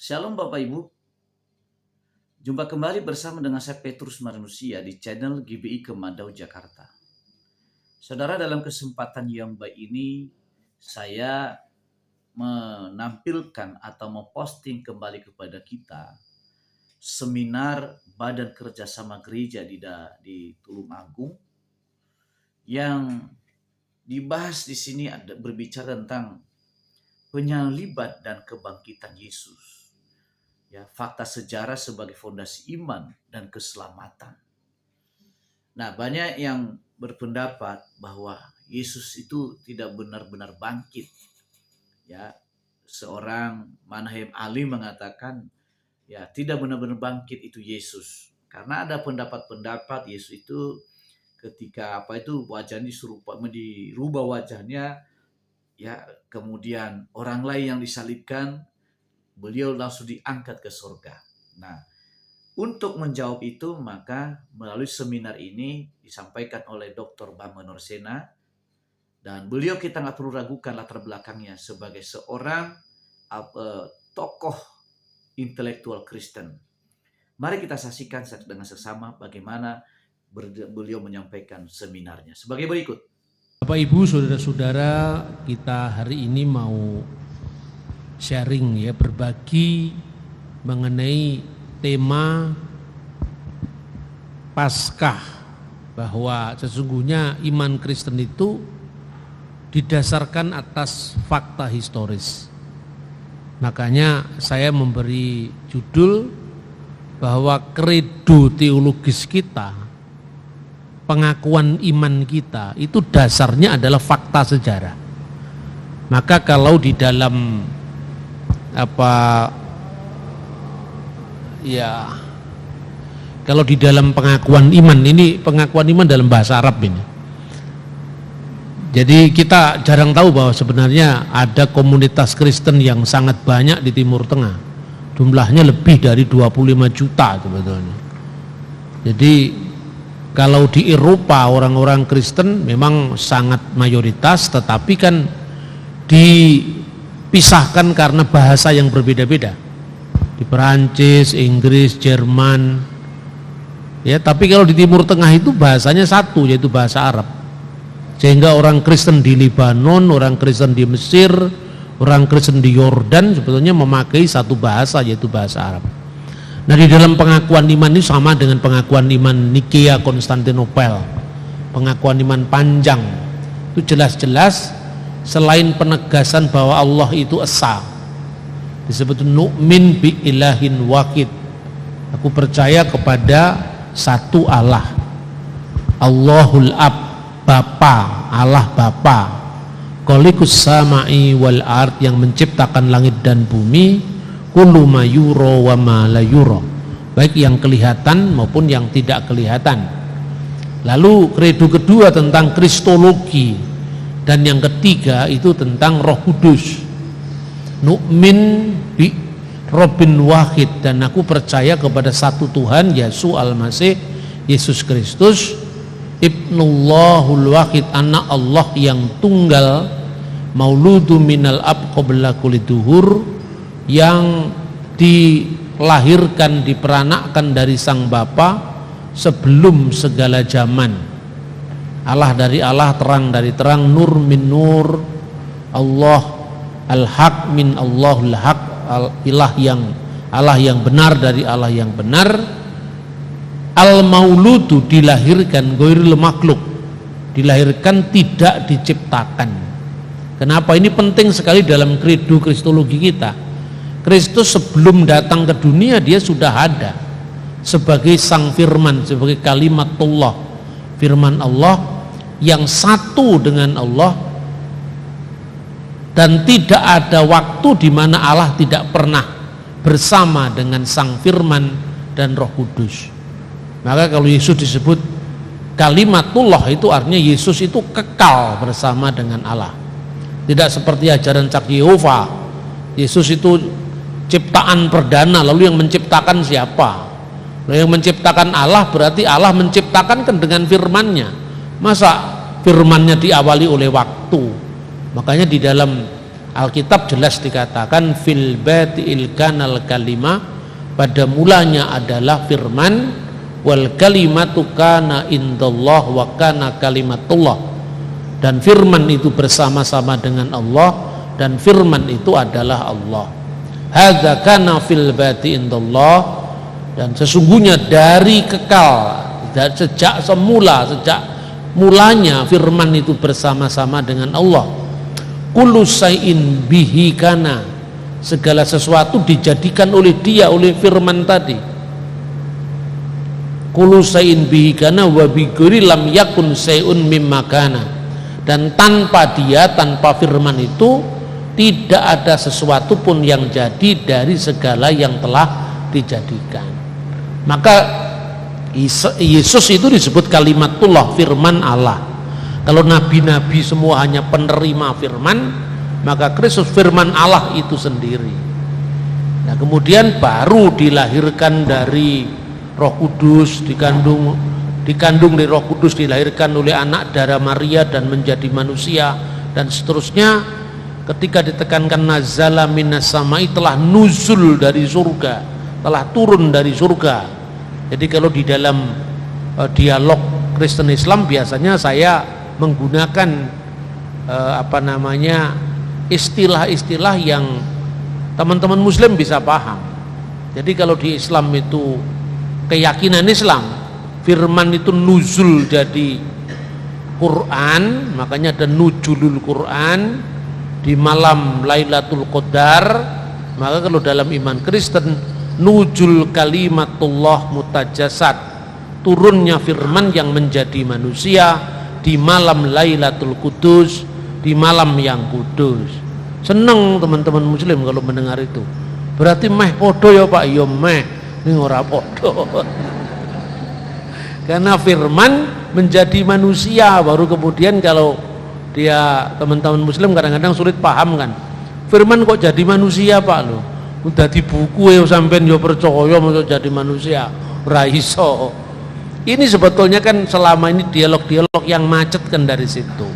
Shalom Bapak Ibu, jumpa kembali bersama dengan saya Petrus Manusia di channel GBI Kemadau Jakarta. Saudara, dalam kesempatan yang baik ini saya menampilkan atau memposting kembali kepada kita seminar Badan Kerjasama Gereja di Tulung Agung yang dibahas di sini berbicara tentang penyaliban dan kebangkitan Yesus. Ya, fakta sejarah sebagai fondasi iman dan keselamatan. Nah, banyak yang berpendapat bahwa Yesus itu tidak benar-benar bangkit. Ya, seorang Manahem Ali mengatakan, ya, tidak benar-benar bangkit itu Yesus. Karena ada pendapat-pendapat Yesus itu ketika wajahnya dirubah wajahnya, ya, kemudian orang lain yang disalibkan, beliau langsung diangkat ke surga. Nah, untuk menjawab itu maka melalui seminar ini disampaikan oleh Dr. Bambang Norsena, dan beliau kita nggak perlu ragukan latar belakangnya sebagai seorang tokoh intelektual Kristen. Mari kita saksikan dengan sesama bagaimana beliau menyampaikan seminarnya sebagai berikut. Bapak Ibu, saudara-saudara, kita hari ini mau sharing, ya, berbagi mengenai tema Paskah, bahwa sesungguhnya iman Kristen itu didasarkan atas fakta historis. Makanya saya memberi judul bahwa kredo teologis kita, pengakuan iman kita itu dasarnya adalah fakta sejarah. Maka kalau di dalam kalau di dalam pengakuan iman, ini pengakuan iman dalam bahasa Arab ini. Jadi kita jarang tahu bahwa sebenarnya ada komunitas Kristen yang sangat banyak di Timur Tengah. Jumlahnya lebih dari 25 juta sebetulnya. Jadi kalau di Eropa orang-orang Kristen memang sangat mayoritas, tetapi kan dipisahkan karena bahasa yang berbeda-beda. Di Perancis, Inggris, Jerman, ya. Tapi kalau di Timur Tengah itu bahasanya satu, yaitu bahasa Arab. Sehingga orang Kristen di Lebanon, orang Kristen di Mesir, orang Kristen di Yordan sebetulnya memakai satu bahasa, yaitu bahasa Arab. Nah, di dalam pengakuan iman ini sama dengan pengakuan iman Nikea Konstantinopel, pengakuan iman panjang. Itu jelas-jelas selain penegasan bahwa Allah itu esa, disebut nu'min bi ilahin wahid. Aku percaya kepada satu Allah, Allahul Ab, Bapa, Allah Bapa, Khaliqus samai wal ard, yang menciptakan langit dan bumi, kullu ma yura wa ma la yura, baik yang kelihatan maupun yang tidak kelihatan. Lalu kredo kedua tentang kristologi, dan yang ketiga itu tentang Roh Kudus. Nu'min bi Robin wahid, dan aku percaya kepada satu Tuhan, Yesus Al-Masih, Yesus Kristus, Ibnullahul Wahid, anak Allah yang tunggal, mauludu minal ab qabla kulli duhur, yang dilahirkan, diperanakkan dari sang Bapa sebelum segala zaman. Allah dari Allah, terang dari terang, nur min nur, Allah al-haq min Allahul haq, Allah yang benar dari Allah yang benar. Al-mauludu, dilahirkan, ghairul makhluk, dilahirkan tidak diciptakan. Kenapa ini penting sekali dalam kredo kristologi kita? Kristus sebelum datang ke dunia dia sudah ada sebagai sang firman, sebagai kalimatullah, firman Allah yang satu dengan Allah, dan tidak ada waktu di mana Allah tidak pernah bersama dengan sang firman dan Roh Kudus. Maka kalau Yesus disebut kalimatullah, itu artinya Yesus itu kekal bersama dengan Allah. Tidak seperti ajaran Cak Yehova, Yesus itu ciptaan perdana, lalu yang menciptakan siapa? Lalu yang menciptakan Allah, berarti Allah menciptakan kan dengan firman-Nya. Masa firman-Nya diawali oleh waktu? Makanya di dalam Alkitab jelas dikatakan fil badi'il kanal kalima, pada mulanya adalah firman, wal kalimatu kana indallah wa kana kalimatullah, dan firman itu bersama-sama dengan Allah, dan firman itu adalah Allah. Hadza kana fil badi indallah, dan sesungguhnya dari kekal, sejak mulanya firman itu bersama-sama dengan Allah. Kullu syai'in bihi kana, segala sesuatu dijadikan oleh dia, oleh firman tadi. Kullu syai'in bihi kana wa bi ghairi lam yakun syai'un mimma kana, dan tanpa dia, tanpa firman itu tidak ada sesuatu pun yang jadi dari segala yang telah dijadikan. Maka Yesus itu disebut kalimatullah, firman Allah. Kalau nabi-nabi semua hanya penerima firman, maka Kristus firman Allah itu sendiri. Nah, kemudian baru dilahirkan dari Roh Kudus, dikandung dari Roh Kudus, dilahirkan oleh anak darah Maria dan menjadi manusia, dan seterusnya. Ketika ditekankan nazala minas samai, telah nuzul dari surga, telah turun dari surga. Jadi kalau di dalam dialog Kristen Islam biasanya saya menggunakan istilah-istilah yang teman-teman Muslim bisa paham. Jadi kalau di Islam itu keyakinan Islam, firman itu nuzul jadi Quran, makanya ada nuzulul Quran di malam Lailatul Qadar. Maka kalau dalam iman Kristen, nuzul kalimatullah mutajasad, turunnya firman yang menjadi manusia di malam Lailatul Qudus, di malam yang kudus. Seneng teman-teman Muslim kalau mendengar itu. Berarti meh podo ya Pak, ya meh, ini ora podo. Karena firman menjadi manusia, baru kemudian kalau dia, teman-teman Muslim kadang-kadang sulit paham kan. Firman kok jadi manusia Pak lo? Udah di buku ya sampean yo percaya mau jadi manusia, ora iso. Ini sebetulnya kan selama ini dialog-dialog yang macet kan dari situ.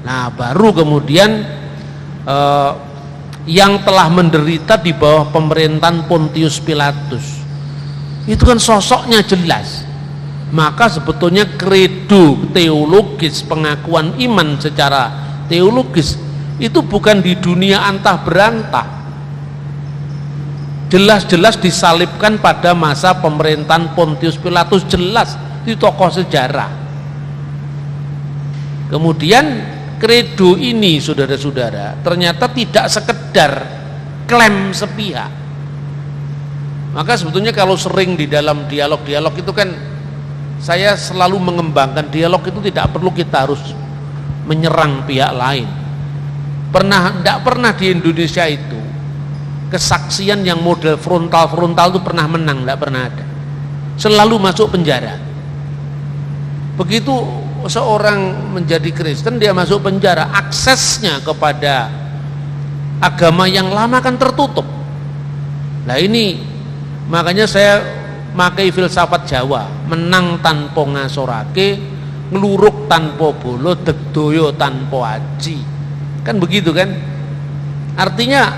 Nah, baru kemudian yang telah menderita di bawah pemerintahan Pontius Pilatus, itu kan sosoknya jelas. Maka sebetulnya kredo teologis, pengakuan iman secara teologis itu bukan di dunia antah berantah, jelas-jelas disalibkan pada masa pemerintahan Pontius Pilatus, jelas di tokoh sejarah. Kemudian kredo ini saudara-saudara ternyata tidak sekedar klaim sepihak. Maka sebetulnya kalau sering di dalam dialog-dialog itu kan saya selalu mengembangkan dialog itu tidak perlu kita harus menyerang pihak lain. Tidak pernah di Indonesia itu kesaksian yang model frontal itu pernah menang, tidak pernah ada. Selalu masuk penjara. Begitu seorang menjadi Kristen, dia masuk penjara, aksesnya kepada agama yang lama kan tertutup. Nah ini makanya saya makai filsafat Jawa, menang tanpa ngasorake, ngeluruk tanpa bolo, degdoyo tanpa aji. Kan begitu kan? Artinya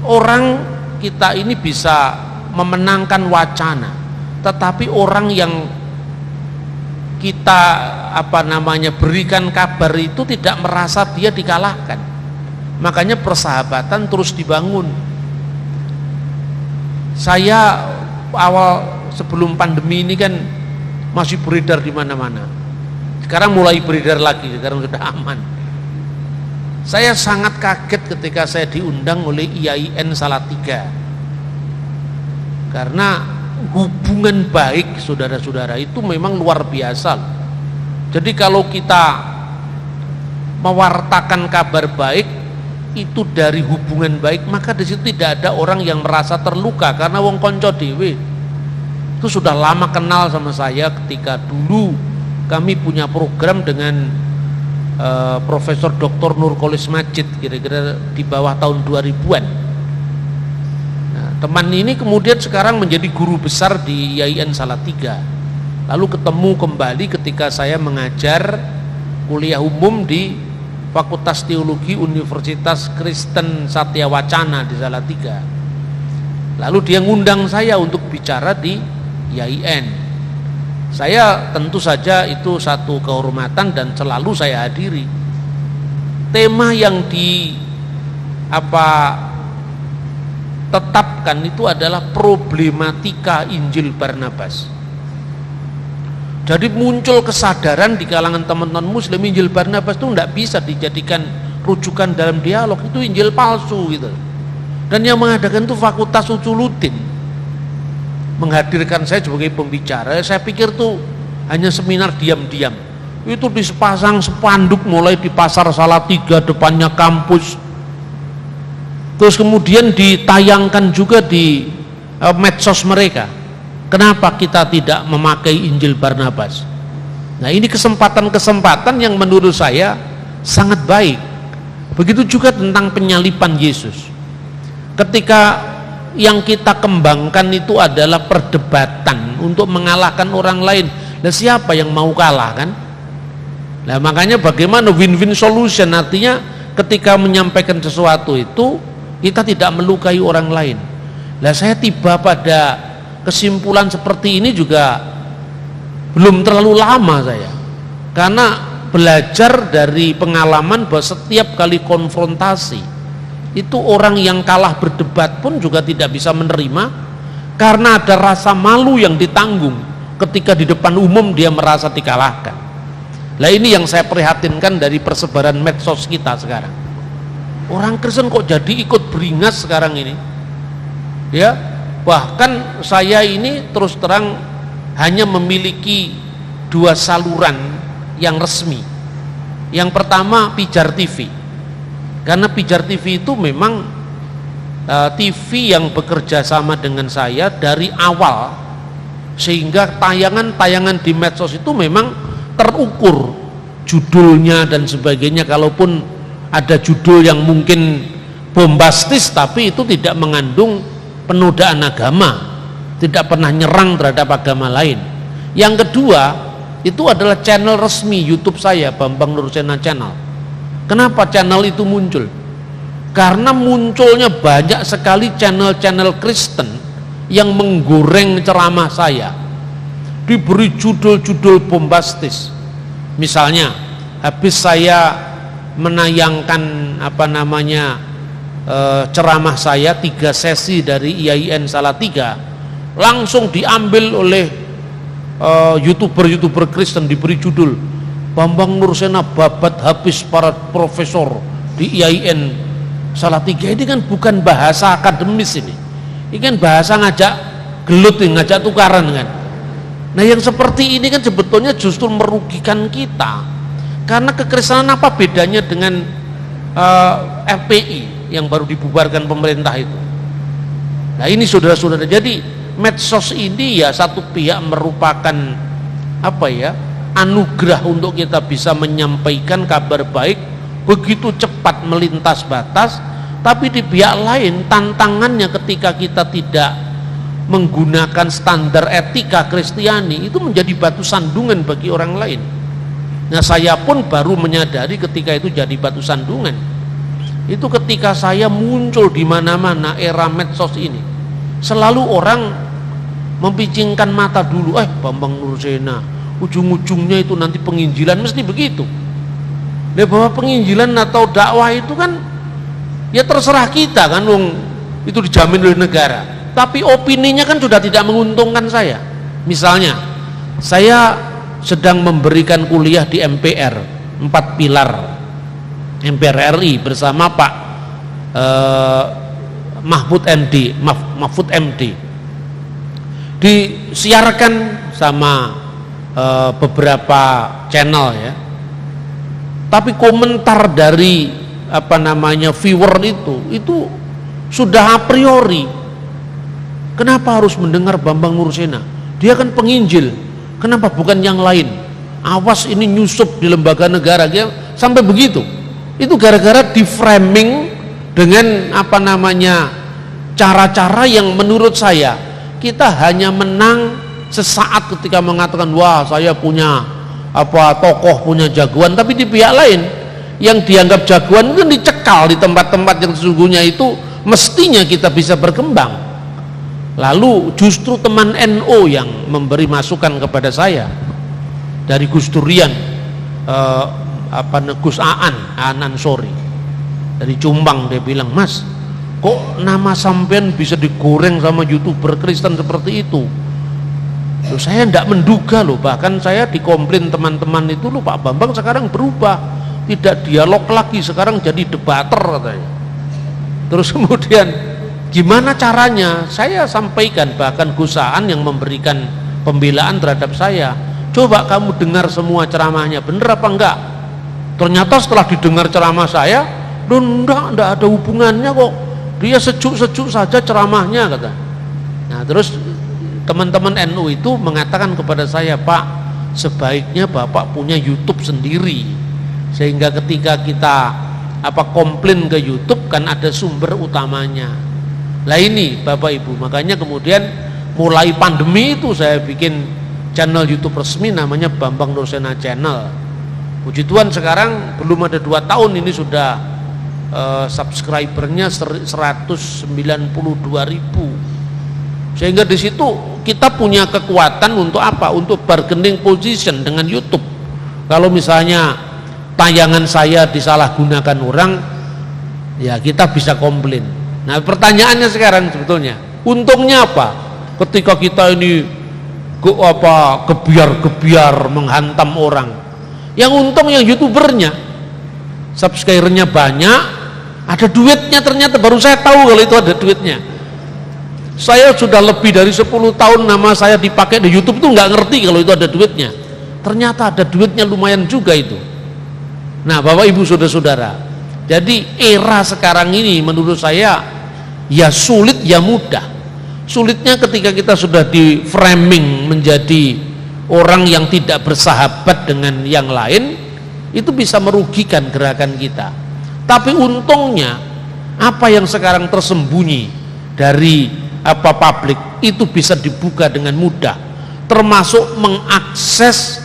orang kita ini bisa memenangkan wacana, tetapi orang yang kita berikan kabar itu tidak merasa dia dikalahkan. Makanya persahabatan terus dibangun. Saya awal sebelum pandemi ini kan masih beredar di mana-mana. Sekarang mulai beredar lagi, sekarang sudah aman. Saya sangat kaget ketika saya diundang oleh IAIN Salatiga, karena hubungan baik saudara-saudara itu memang luar biasa. Jadi kalau kita mewartakan kabar baik itu dari hubungan baik, maka di situ tidak ada orang yang merasa terluka, karena wong konco dewe itu sudah lama kenal sama saya. Ketika dulu kami punya program dengan Profesor Dr. Nurkolis Majid, kira-kira di bawah tahun 2000-an. Nah, teman ini kemudian sekarang menjadi guru besar di IAIN Salatiga. Lalu ketemu kembali ketika saya mengajar kuliah umum di Fakultas Teologi Universitas Kristen Satya Wacana di Salatiga. Lalu dia ngundang saya untuk bicara di IAIN. Saya tentu saja itu satu kehormatan dan selalu saya hadiri. Tema yang tetapkan itu adalah problematika Injil Barnabas. Jadi muncul kesadaran di kalangan teman-teman Muslim, Injil Barnabas itu tidak bisa dijadikan rujukan dalam dialog, itu Injil palsu gitu. Dan yang mengadakan itu Fakultas Uculuddin, menghadirkan saya sebagai pembicara. Saya pikir itu hanya seminar diam-diam. Itu dipasang spanduk mulai di Pasar Salatiga depannya kampus. Terus kemudian ditayangkan juga di medsos mereka. Kenapa kita tidak memakai Injil Barnabas? Nah, ini kesempatan-kesempatan yang menurut saya sangat baik. Begitu juga tentang penyaliban Yesus. Ketika yang kita kembangkan itu adalah perdebatan untuk mengalahkan orang lain, nah siapa yang mau kalah kan? Nah, makanya bagaimana win-win solution, artinya ketika menyampaikan sesuatu itu kita tidak melukai orang lain. Nah, saya tiba pada kesimpulan seperti ini juga belum terlalu lama saya, karena belajar dari pengalaman bahwa setiap kali konfrontasi itu orang yang kalah berdebat pun juga tidak bisa menerima, karena ada rasa malu yang ditanggung ketika di depan umum dia merasa dikalahkan. Nah, ini yang saya prihatinkan dari persebaran medsos kita sekarang. Orang Kristen kok jadi ikut beringas sekarang ini ya. Bahkan saya ini terus terang hanya memiliki 2 saluran yang resmi. Yang pertama Pijar TV, karena Pijar TV itu memang TV yang bekerja sama dengan saya dari awal, sehingga tayangan-tayangan di medsos itu memang terukur judulnya dan sebagainya. Kalaupun ada judul yang mungkin bombastis, tapi itu tidak mengandung penodaan agama, tidak pernah nyerang terhadap agama lain. Yang kedua, itu adalah channel resmi YouTube saya, Bambang Nursena Channel. Kenapa channel itu muncul? Karena munculnya banyak sekali channel-channel Kristen yang menggoreng ceramah saya, diberi judul-judul bombastis. Misalnya, habis saya menayangkan ceramah saya 3 sesi dari IAIN Salatiga, langsung diambil oleh YouTuber Kristen, diberi judul Bambang Nursena babat habis para profesor di IAIN Salatiga. Ini kan bukan bahasa akademis, ini kan bahasa ngajak gelut, ngajak tukaran kan. Nah, yang seperti ini kan sebetulnya justru merugikan kita, karena kekristenan apa bedanya dengan FPI yang baru dibubarkan pemerintah itu. Nah, ini saudara-saudara, jadi medsos ini ya satu pihak merupakan anugerah untuk kita bisa menyampaikan kabar baik begitu cepat melintas batas, tapi di pihak lain tantangannya ketika kita tidak menggunakan standar etika Kristiani itu menjadi batu sandungan bagi orang lain. Nah, saya pun baru menyadari ketika itu jadi batu sandungan itu ketika saya muncul di mana-mana era medsos ini. Selalu orang mempicingkan mata dulu, Bambang Nursena ujung-ujungnya itu nanti penginjilan, mesti begitu. Nah, bahwa penginjilan atau dakwah itu kan ya terserah kita kan, itu dijamin oleh negara, tapi opininya kan sudah tidak menguntungkan saya. Misalnya saya sedang memberikan kuliah di MPR 4 pilar MPR RI bersama Pak Mahfud MD, disiarkan sama beberapa channel ya, tapi komentar dari viewer itu sudah a priori, kenapa harus mendengar Bambang Nursena, dia kan penginjil, kenapa bukan yang lain, awas ini nyusup di lembaga negara, dia sampai begitu. Itu gara-gara di framing dengan cara-cara yang menurut saya kita hanya menang sesaat ketika mengatakan wah saya punya tokoh, punya jagoan, tapi di pihak lain yang dianggap jagoan itu dicekal di tempat-tempat yang sesungguhnya itu mestinya kita bisa berkembang. Lalu justru teman NO yang memberi masukan kepada saya dari Gus Durian, Gus Ansori dari Jombang, dia bilang, "Mas, kok nama sampean bisa digoreng sama YouTuber Kristen seperti itu?" Loh, saya tidak menduga loh, bahkan saya dikomplain teman-teman itu, loh Pak Bambang sekarang berubah, tidak dialog lagi, sekarang jadi debater katanya. Terus kemudian gimana caranya? Saya sampaikan, bahkan Gus Aan yang memberikan pembelaan terhadap saya, coba kamu dengar semua ceramahnya, bener apa enggak? Ternyata setelah didengar ceramah saya, loh enggak ada hubungannya kok, dia sejuk-sejuk saja ceramahnya kata. Nah terus teman-teman NU itu mengatakan kepada saya, "Pak, sebaiknya Bapak punya YouTube sendiri, sehingga ketika kita komplain ke YouTube kan ada sumber utamanya." Lah ini Bapak Ibu, makanya kemudian mulai pandemi itu saya bikin channel YouTube resmi namanya Bambang Nursena Channel. Puji Tuhan sekarang belum ada 2 tahun ini sudah subscribernya 192.000. Sehingga di situ kita punya kekuatan untuk apa? Untuk bargaining position dengan YouTube. Kalau misalnya tayangan saya disalahgunakan orang, ya kita bisa komplain. Nah pertanyaannya sekarang sebetulnya, untungnya apa? Ketika kita ini gebiar-gebiar menghantam orang, yang untung yang YouTubernya, subscribernya banyak, ada duitnya. Ternyata baru saya tahu kalau itu ada duitnya. Saya sudah lebih dari 10 tahun nama saya dipakai di YouTube tuh nggak ngerti kalau itu ada duitnya. Ternyata ada duitnya lumayan juga itu. Nah Bapak Ibu saudara-saudara, jadi era sekarang ini menurut saya ya sulit ya mudah. Sulitnya ketika kita sudah di framing menjadi orang yang tidak bersahabat dengan yang lain, itu bisa merugikan gerakan kita. Tapi untungnya apa yang sekarang tersembunyi dari publik itu bisa dibuka dengan mudah, termasuk mengakses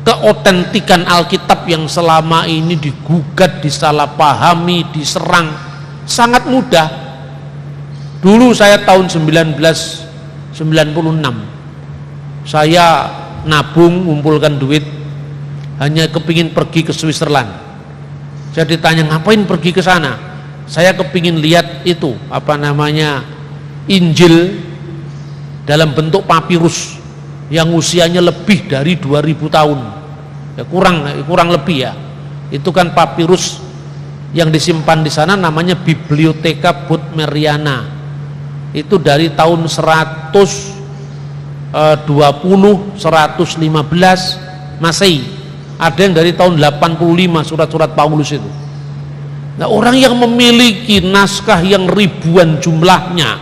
keotentikan Alkitab yang selama ini digugat, disalahpahami, diserang, sangat mudah. Dulu saya tahun 1996 saya nabung, ngumpulkan duit, hanya kepingin pergi ke Switzerland. Saya ditanya, ngapain pergi ke sana? Saya kepingin lihat itu Injil dalam bentuk papirus yang usianya lebih dari 2000 tahun ya, kurang lebih ya. Itu kan papirus yang disimpan di sana namanya Bibliotheca Bodmeriana. Itu dari tahun 120-115 Masehi. Ada yang dari tahun 85 surat-surat Paulus itu. Nah, orang yang memiliki naskah yang ribuan jumlahnya,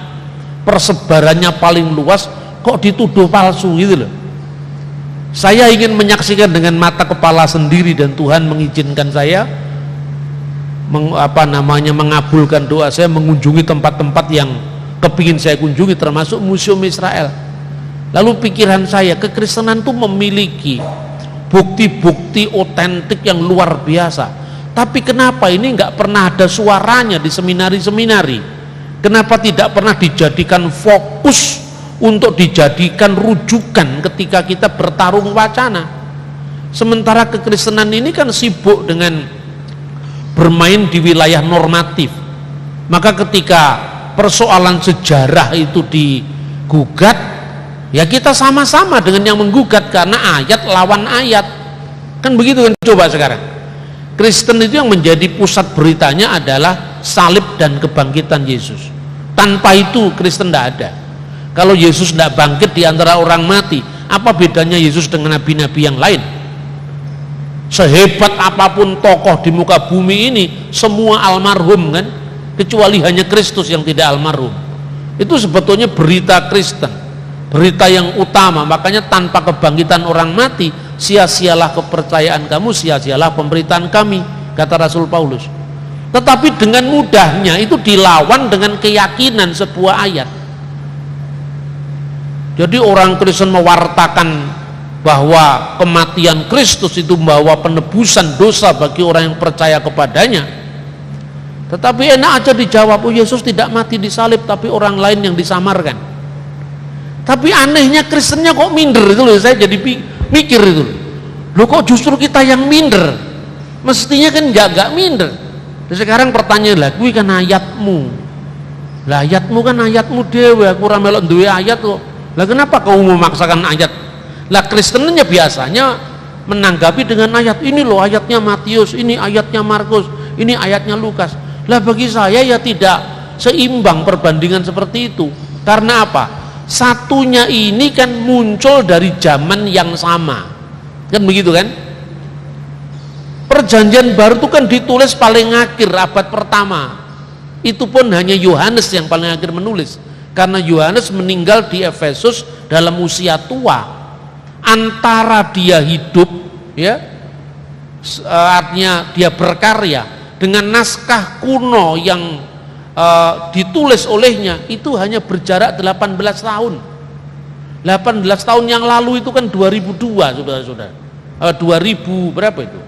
persebarannya paling luas, kok dituduh palsu gitu loh. Saya ingin menyaksikan dengan mata kepala sendiri dan Tuhan mengizinkan saya mengabulkan doa saya mengunjungi tempat-tempat yang kepingin saya kunjungi, termasuk Museum Israel. Lalu pikiran saya, kekristenan itu memiliki bukti-bukti otentik yang luar biasa, tapi kenapa ini nggak pernah ada suaranya di seminari-seminari? Kenapa tidak pernah dijadikan fokus untuk dijadikan rujukan ketika kita bertarung wacana? Sementara kekristenan ini kan sibuk dengan bermain di wilayah normatif. Maka ketika persoalan sejarah itu digugat, ya kita sama-sama dengan yang menggugat, karena ayat lawan ayat. Kan begitu kan? Coba sekarang Kristen itu yang menjadi pusat beritanya adalah salib dan kebangkitan Yesus. Tanpa itu Kristen tidak ada. Kalau Yesus tidak bangkit di antara orang mati, apa bedanya Yesus dengan nabi-nabi yang lain? Sehebat apapun tokoh di muka bumi ini, semua almarhum kan, kecuali hanya Kristus yang tidak almarhum. Itu sebetulnya berita Kristen, berita yang utama. Makanya tanpa kebangkitan orang mati, sia-sialah kepercayaan kamu, sia-sialah pemberitaan kami, kata Rasul Paulus. Tetapi dengan mudahnya itu dilawan dengan keyakinan sebuah ayat. Jadi orang Kristen mewartakan bahwa kematian Kristus itu membawa penebusan dosa bagi orang yang percaya kepadanya. Tetapi enak aja dijawab, oh Yesus tidak mati di salib tapi orang lain yang disamarkan. Tapi anehnya Kristennya kok minder itu loh, saya jadi mikir itu loh, kok justru kita yang minder? Mestinya kan enggak minder. Dan sekarang pertanyaan lah, kuwi kan ayatmu. Lah ayatmu kan ayatmu dewe, aku ora melok duwe ayat kok. Lah kenapa kau memaksakan ayat? Lah Kristennya biasanya menanggapi dengan ayat, ini loh ayatnya Matius, ini ayatnya Markus, ini ayatnya Lukas. Lah bagi saya ya tidak seimbang perbandingan seperti itu. Karena apa? Satunya ini kan muncul dari zaman yang sama. Kan begitu kan? Perjanjian Baru itu kan ditulis paling akhir abad pertama. Itu pun hanya Yohanes yang paling akhir menulis. Karena Yohanes meninggal di Efesus dalam usia tua. Antara dia hidup, ya, artinya dia berkarya dengan naskah kuno yang ditulis olehnya, itu hanya berjarak 18 tahun. 18 tahun yang lalu itu kan 2002, saudara-saudara. 2000 berapa itu?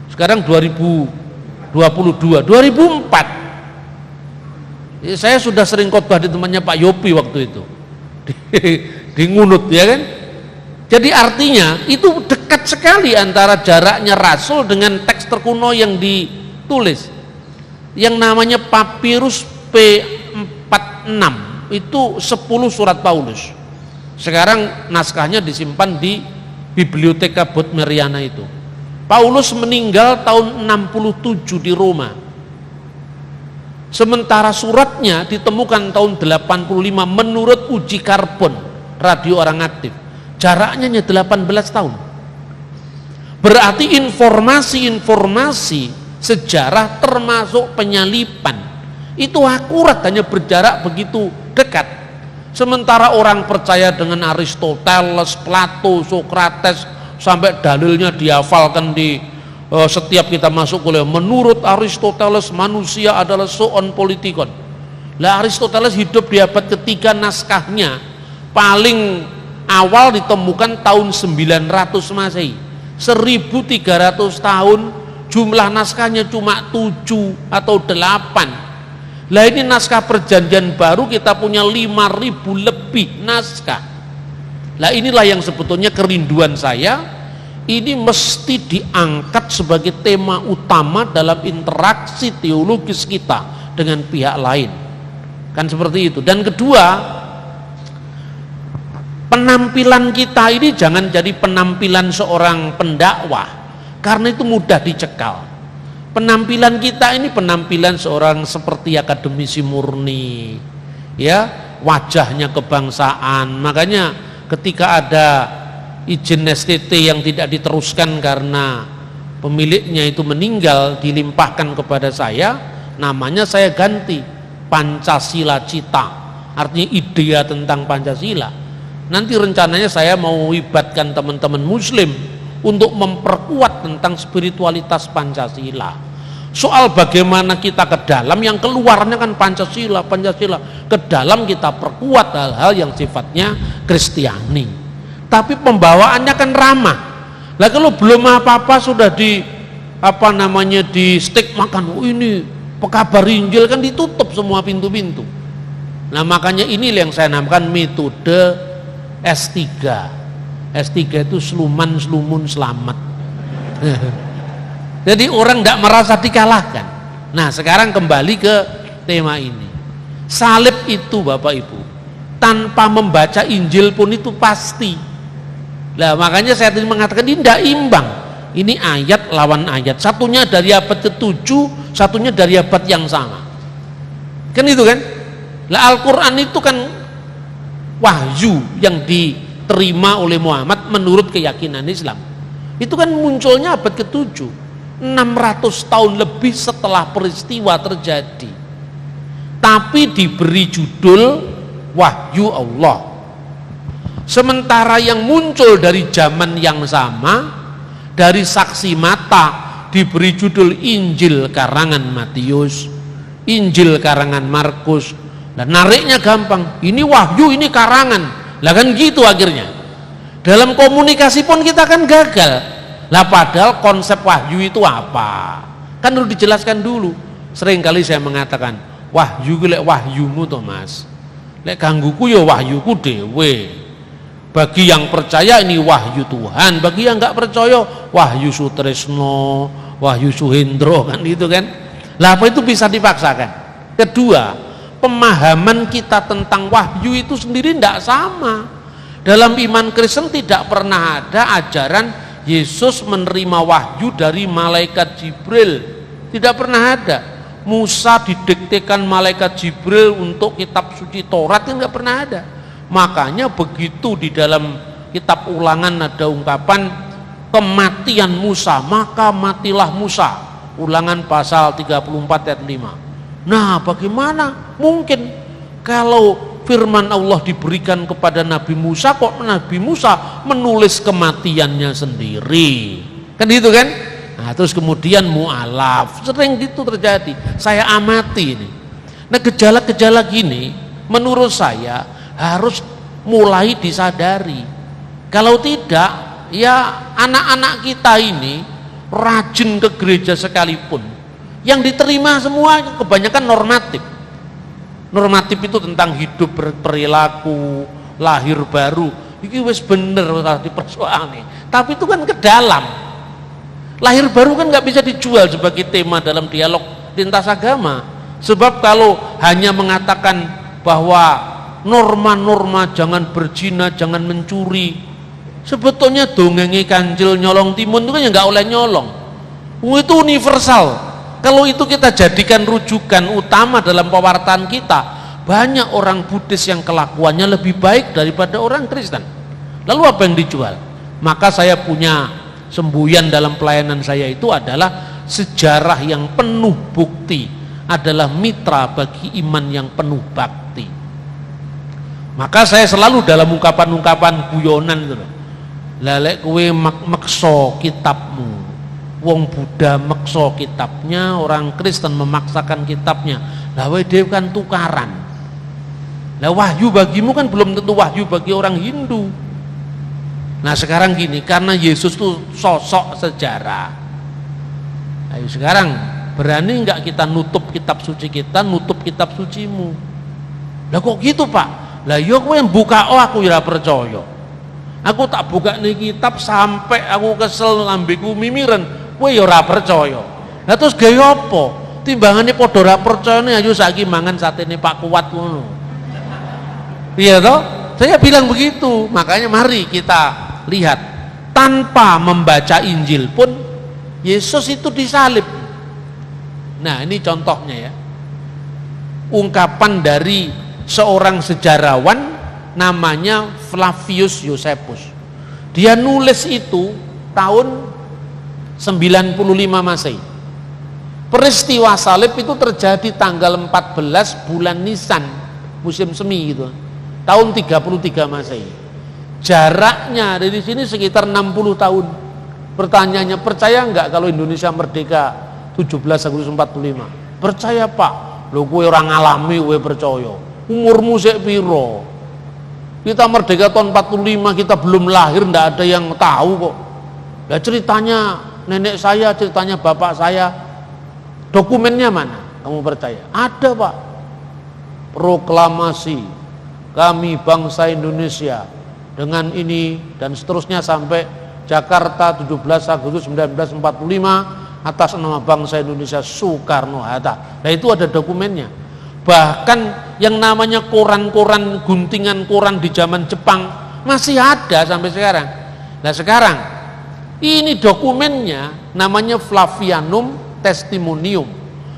Sekarang 2022, 2004. Saya sudah sering khotbah di temannya Pak Yopi waktu itu. Di Ngunut, ya kan? Jadi artinya itu dekat sekali antara jaraknya Rasul dengan teks terkuno yang ditulis. Yang namanya Papirus P46 itu 10 surat Paulus. Sekarang naskahnya disimpan di Biblioteka Bodmeriana itu. Paulus meninggal tahun 67 di Roma. Sementara suratnya ditemukan tahun 85 menurut uji karbon radio orang aktif. Jaraknya hanya 18 tahun. Berarti informasi-informasi sejarah termasuk penyalipan itu akurat, hanya berjarak begitu dekat. Sementara orang percaya dengan Aristoteles, Plato, Sokrates, sampai dalilnya dihafalkan di setiap kita masuk kuliah. Menurut Aristoteles manusia adalah zoon politikon. Lah Aristoteles hidup di abad ketiga, naskahnya paling awal ditemukan tahun 900 Masehi. 1300 tahun, jumlah naskahnya cuma 7 atau 8. Lah ini naskah Perjanjian Baru kita punya 5000 lebih naskah. Lah inilah yang sebetulnya kerinduan saya, ini mesti diangkat sebagai tema utama dalam interaksi teologis kita dengan pihak lain. Kan seperti itu. Dan kedua, penampilan kita ini jangan jadi penampilan seorang pendakwah, karena itu mudah dicekal. Penampilan kita ini penampilan seorang seperti akademisi murni, ya, wajahnya kebangsaan. Makanya ketika ada izin STT yang tidak diteruskan karena pemiliknya itu meninggal, dilimpahkan kepada saya, namanya saya ganti Pancasila Cita, artinya idea tentang Pancasila. Nanti rencananya saya mau ibatkan teman-teman muslim untuk memperkuat tentang spiritualitas Pancasila. Soal bagaimana kita ke dalam, yang keluarnya kan Pancasila, ke dalam kita perkuat hal-hal yang sifatnya Kristiani. Tapi pembawaannya kan ramah. Lah kalau belum apa-apa sudah di di stigmakan, oh ini pekabar Injil, kan ditutup semua pintu-pintu. Nah makanya ini yang saya namakan metode S3. S3 itu sluman-slumun selamat. Jadi orang tidak merasa dikalahkan. Nah sekarang kembali ke tema ini. Salib itu Bapak Ibu, tanpa membaca Injil pun itu pasti. Nah makanya saya tadi mengatakan ini tidak imbang. Ini ayat lawan ayat. Satunya dari abad ke-7, satunya dari abad yang sama. Kan itu kan? Lah Al-Quran itu kan wahyu yang diterima oleh Muhammad menurut keyakinan Islam. Itu kan munculnya abad ke-7, 600 tahun lebih setelah peristiwa terjadi. Tapi diberi judul wahyu Allah. Sementara yang muncul dari zaman yang sama, dari saksi mata, diberi judul Injil karangan Matius, Injil karangan Markus. Dan nariknya gampang, ini wahyu, ini karangan. Lah kan gitu akhirnya. Dalam komunikasi pun kita kan gagal. Lah padahal konsep wahyu itu apa? Kan harus dijelaskan dulu. Seringkali saya mengatakan, wahyu lek wahyumu toh Mas. Lek gangguku ya wahyuku dewe. Bagi yang percaya ini wahyu Tuhan, bagi yang enggak percaya wahyu Sutresno, wahyu Suhendro, kan gitu kan. Lah apa itu bisa dipaksakan? Kedua, pemahaman kita tentang wahyu itu sendiri tidak sama. Dalam iman Kristen tidak pernah ada ajaran Yesus menerima wahyu dari malaikat Jibril, tidak pernah ada. Musa didiktekan malaikat Jibril untuk kitab suci Taurat, itu nggak pernah ada. Makanya begitu di dalam kitab Ulangan ada ungkapan kematian Musa, maka matilah Musa. Ulangan pasal 34 ayat 5. Nah, bagaimana mungkin kalau firman Allah diberikan kepada Nabi Musa, kok Nabi Musa menulis kematiannya sendiri? Kan gitu kan? Nah, terus kemudian mu'alaf, sering gitu terjadi. Saya amati ini. Nah, gejala-gejala gini menurut saya harus mulai disadari. Kalau tidak, ya anak-anak kita ini rajin ke gereja sekalipun, yang diterima semua kebanyakan normatif. Normatif itu tentang hidup berperilaku, lahir baru. Iki wis bener dipersoal nih. Tapi itu kan ke dalam. Lahir baru kan nggak bisa dijual sebagai tema dalam dialog lintas agama. Sebab kalau hanya mengatakan bahwa norma-norma jangan berzina, jangan mencuri, sebetulnya dongengi Kancil nyolong timun itu kan ya nggak oleh nyolong. Itu universal. Kalau itu kita jadikan rujukan utama dalam pewartaan kita, banyak orang Buddhis yang kelakuannya lebih baik daripada orang Kristen. Lalu apa yang dijual? Maka saya punya semboyan dalam pelayanan saya itu adalah sejarah yang penuh bukti adalah mitra bagi iman yang penuh bakti. Maka saya selalu dalam ungkapan-ungkapan guyonan itu, lalek kowe makso kitabmu, wong Buddha makso kitabnya, orang Kristen memaksakan kitabnya. Lah dhewe kan tukaran. Lah wahyu bagimu kan belum tentu wahyu bagi orang Hindu. Nah sekarang gini, karena Yesus itu sosok sejarah. Ayo sekarang berani nggak kita nutup kitab suci kita, nutup kitab sucimu? Lah kok gitu Pak? Lah yo kowe buka aku ora percaya. Aku tak buka nih kitab sampai aku kesel lambeku mimiren, kowe ya ora percaya. Lah terus gaya apa? Timbangane padha ora percayane ayo saiki mangan satene Pak Kuat ngono. Iya toh? Saya bilang begitu. Makanya mari kita lihat, tanpa membaca Injil pun Yesus itu disalib. Nah, ini contohnya ya. Ungkapan dari seorang sejarawan namanya Flavius Josephus. Dia nulis itu tahun 95 Masehi. Peristiwa salib itu terjadi tanggal 14 bulan Nisan, musim semi gitu. Tahun 33 Masehi. Jaraknya dari sini sekitar 60 tahun. Pertanyaannya, percaya enggak kalau Indonesia merdeka 17 Agustus 45? Percaya Pak. Lho kowe ora ngalami kowe percaya. Umurmu sik piro? Kita merdeka tahun 45, kita belum lahir, ndak ada yang tahu kok. Ya ceritanya nenek saya, ceritanya bapak saya, dokumennya mana? Kamu percaya? Ada Pak. Proklamasi kami bangsa Indonesia dengan ini dan seterusnya sampai Jakarta 17 Agustus 1945 atas nama bangsa Indonesia Soekarno-Hatta. Nah itu ada dokumennya. Bahkan yang namanya koran-koran, guntingan koran di zaman Jepang masih ada sampai sekarang. Nah sekarang ini dokumennya namanya Flavianum Testimonium.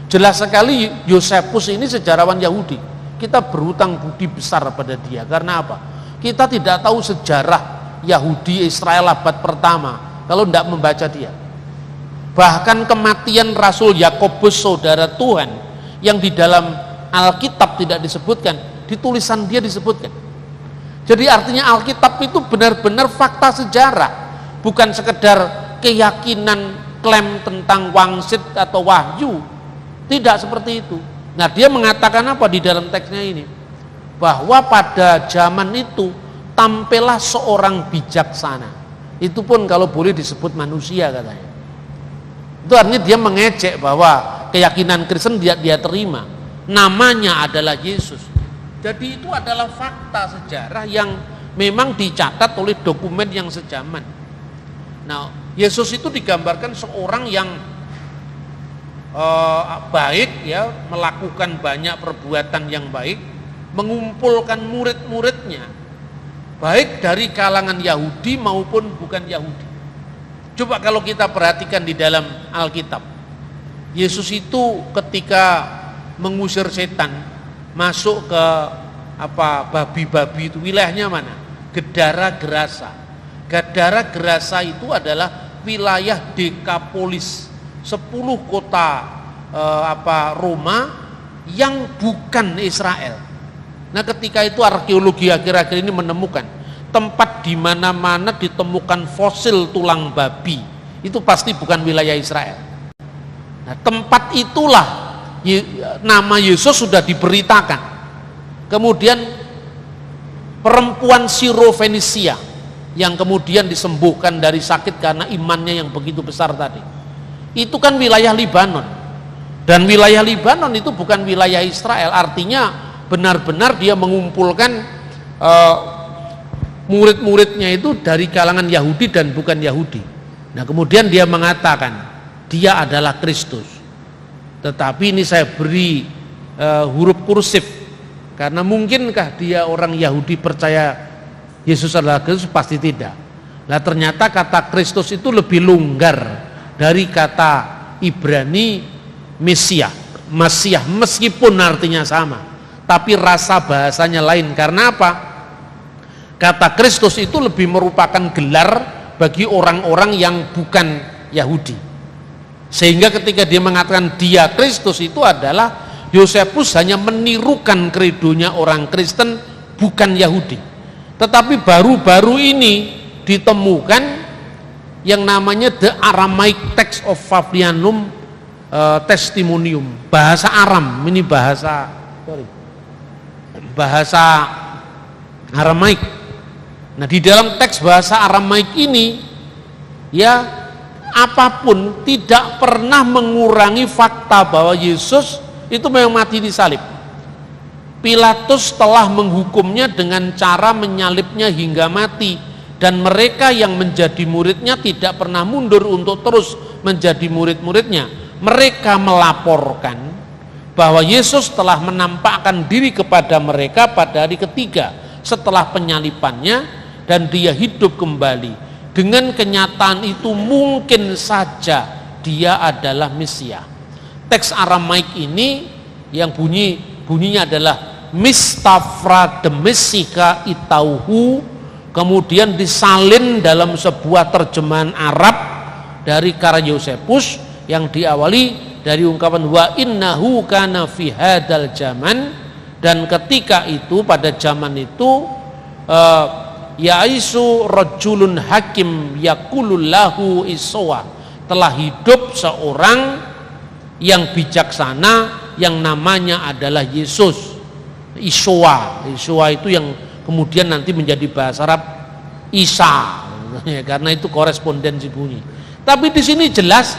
Jelas sekali Josephus ini sejarawan Yahudi. Kita berhutang budi besar pada dia. Karena apa? Kita tidak tahu sejarah Yahudi Israel abad pertama kalau tidak membaca dia. Bahkan kematian Rasul Yakobus saudara Tuhan yang di dalam Alkitab tidak disebutkan, di tulisan dia disebutkan. Jadi artinya Alkitab itu benar-benar fakta sejarah, bukan sekedar keyakinan klaim tentang wangsit atau wahyu. Tidak seperti itu. Nah dia mengatakan apa di dalam teksnya ini? Bahwa pada zaman itu tampillah seorang bijaksana. Itu pun kalau boleh disebut manusia katanya. Itu artinya dia mengejek bahwa keyakinan Kristen dia terima. Namanya adalah Yesus. Jadi itu adalah fakta sejarah yang memang dicatat oleh dokumen yang sejaman. Nah, Yesus itu digambarkan seorang yang baik, ya, melakukan banyak perbuatan yang baik, mengumpulkan murid-muridnya, baik dari kalangan Yahudi maupun bukan Yahudi. Coba kalau kita perhatikan di dalam Alkitab, Yesus itu ketika mengusir setan masuk ke babi-babi itu, wilayahnya mana? Gedara Gerasa. Gedara Gerasa itu adalah wilayah Dekapolis, 10 kota Roma yang bukan Israel. Nah, ketika itu arkeologi akhir-akhir ini menemukan tempat di mana-mana ditemukan fosil tulang babi, itu pasti bukan wilayah Israel. Nah, tempat itulah nama Yesus sudah diberitakan. Kemudian perempuan Sirofenisia yang kemudian disembuhkan dari sakit karena imannya yang begitu besar tadi, itu kan wilayah Libanon, dan wilayah Libanon itu bukan wilayah Israel. Artinya benar-benar dia mengumpulkan murid-muridnya itu dari kalangan Yahudi dan bukan Yahudi. Nah, kemudian dia mengatakan dia adalah Kristus. Tetapi ini saya beri huruf kursif, karena mungkinkah dia orang Yahudi percaya Yesus adalah Kristus? Pasti tidak. Nah, ternyata kata Kristus itu lebih longgar dari kata Ibrani Mesiah, meskipun artinya sama, tapi rasa bahasanya lain. Karena apa? Kata Kristus itu lebih merupakan gelar bagi orang-orang yang bukan Yahudi, sehingga ketika dia mengatakan dia Kristus, itu adalah Yosefus hanya menirukan kredonya orang Kristen bukan Yahudi. Tetapi baru-baru ini ditemukan yang namanya The Aramaic Text of Fabianum Testimonium, bahasa Aram. Ini bahasa Aramaik. Nah, di dalam teks bahasa Aramaik ini, ya, apapun tidak pernah mengurangi fakta bahwa Yesus itu memang mati disalib. Pilatus telah menghukumnya dengan cara menyalibnya hingga mati, dan mereka yang menjadi muridnya tidak pernah mundur untuk terus menjadi murid-muridnya. Mereka melaporkan bahwa Yesus telah menampakkan diri kepada mereka pada hari ketiga setelah penyalipannya, dan dia hidup kembali. Dengan kenyataan itu mungkin saja dia adalah Mesias. Teks Aramaik ini yang bunyinya adalah Mistafra de Messika Itauhu, kemudian disalin dalam sebuah terjemahan Arab dari karya Yosefus yang diawali dari ungkapan wa innahu kana fi hadal zaman, dan ketika itu, pada zaman itu, yaisu rajulun hakim yakulullahu iswa, telah hidup seorang yang bijaksana yang namanya adalah Yesus. Iswa itu yang kemudian nanti menjadi bahasa Arab Isa, ya, karena itu korespondensi bunyi. Tapi di sini jelas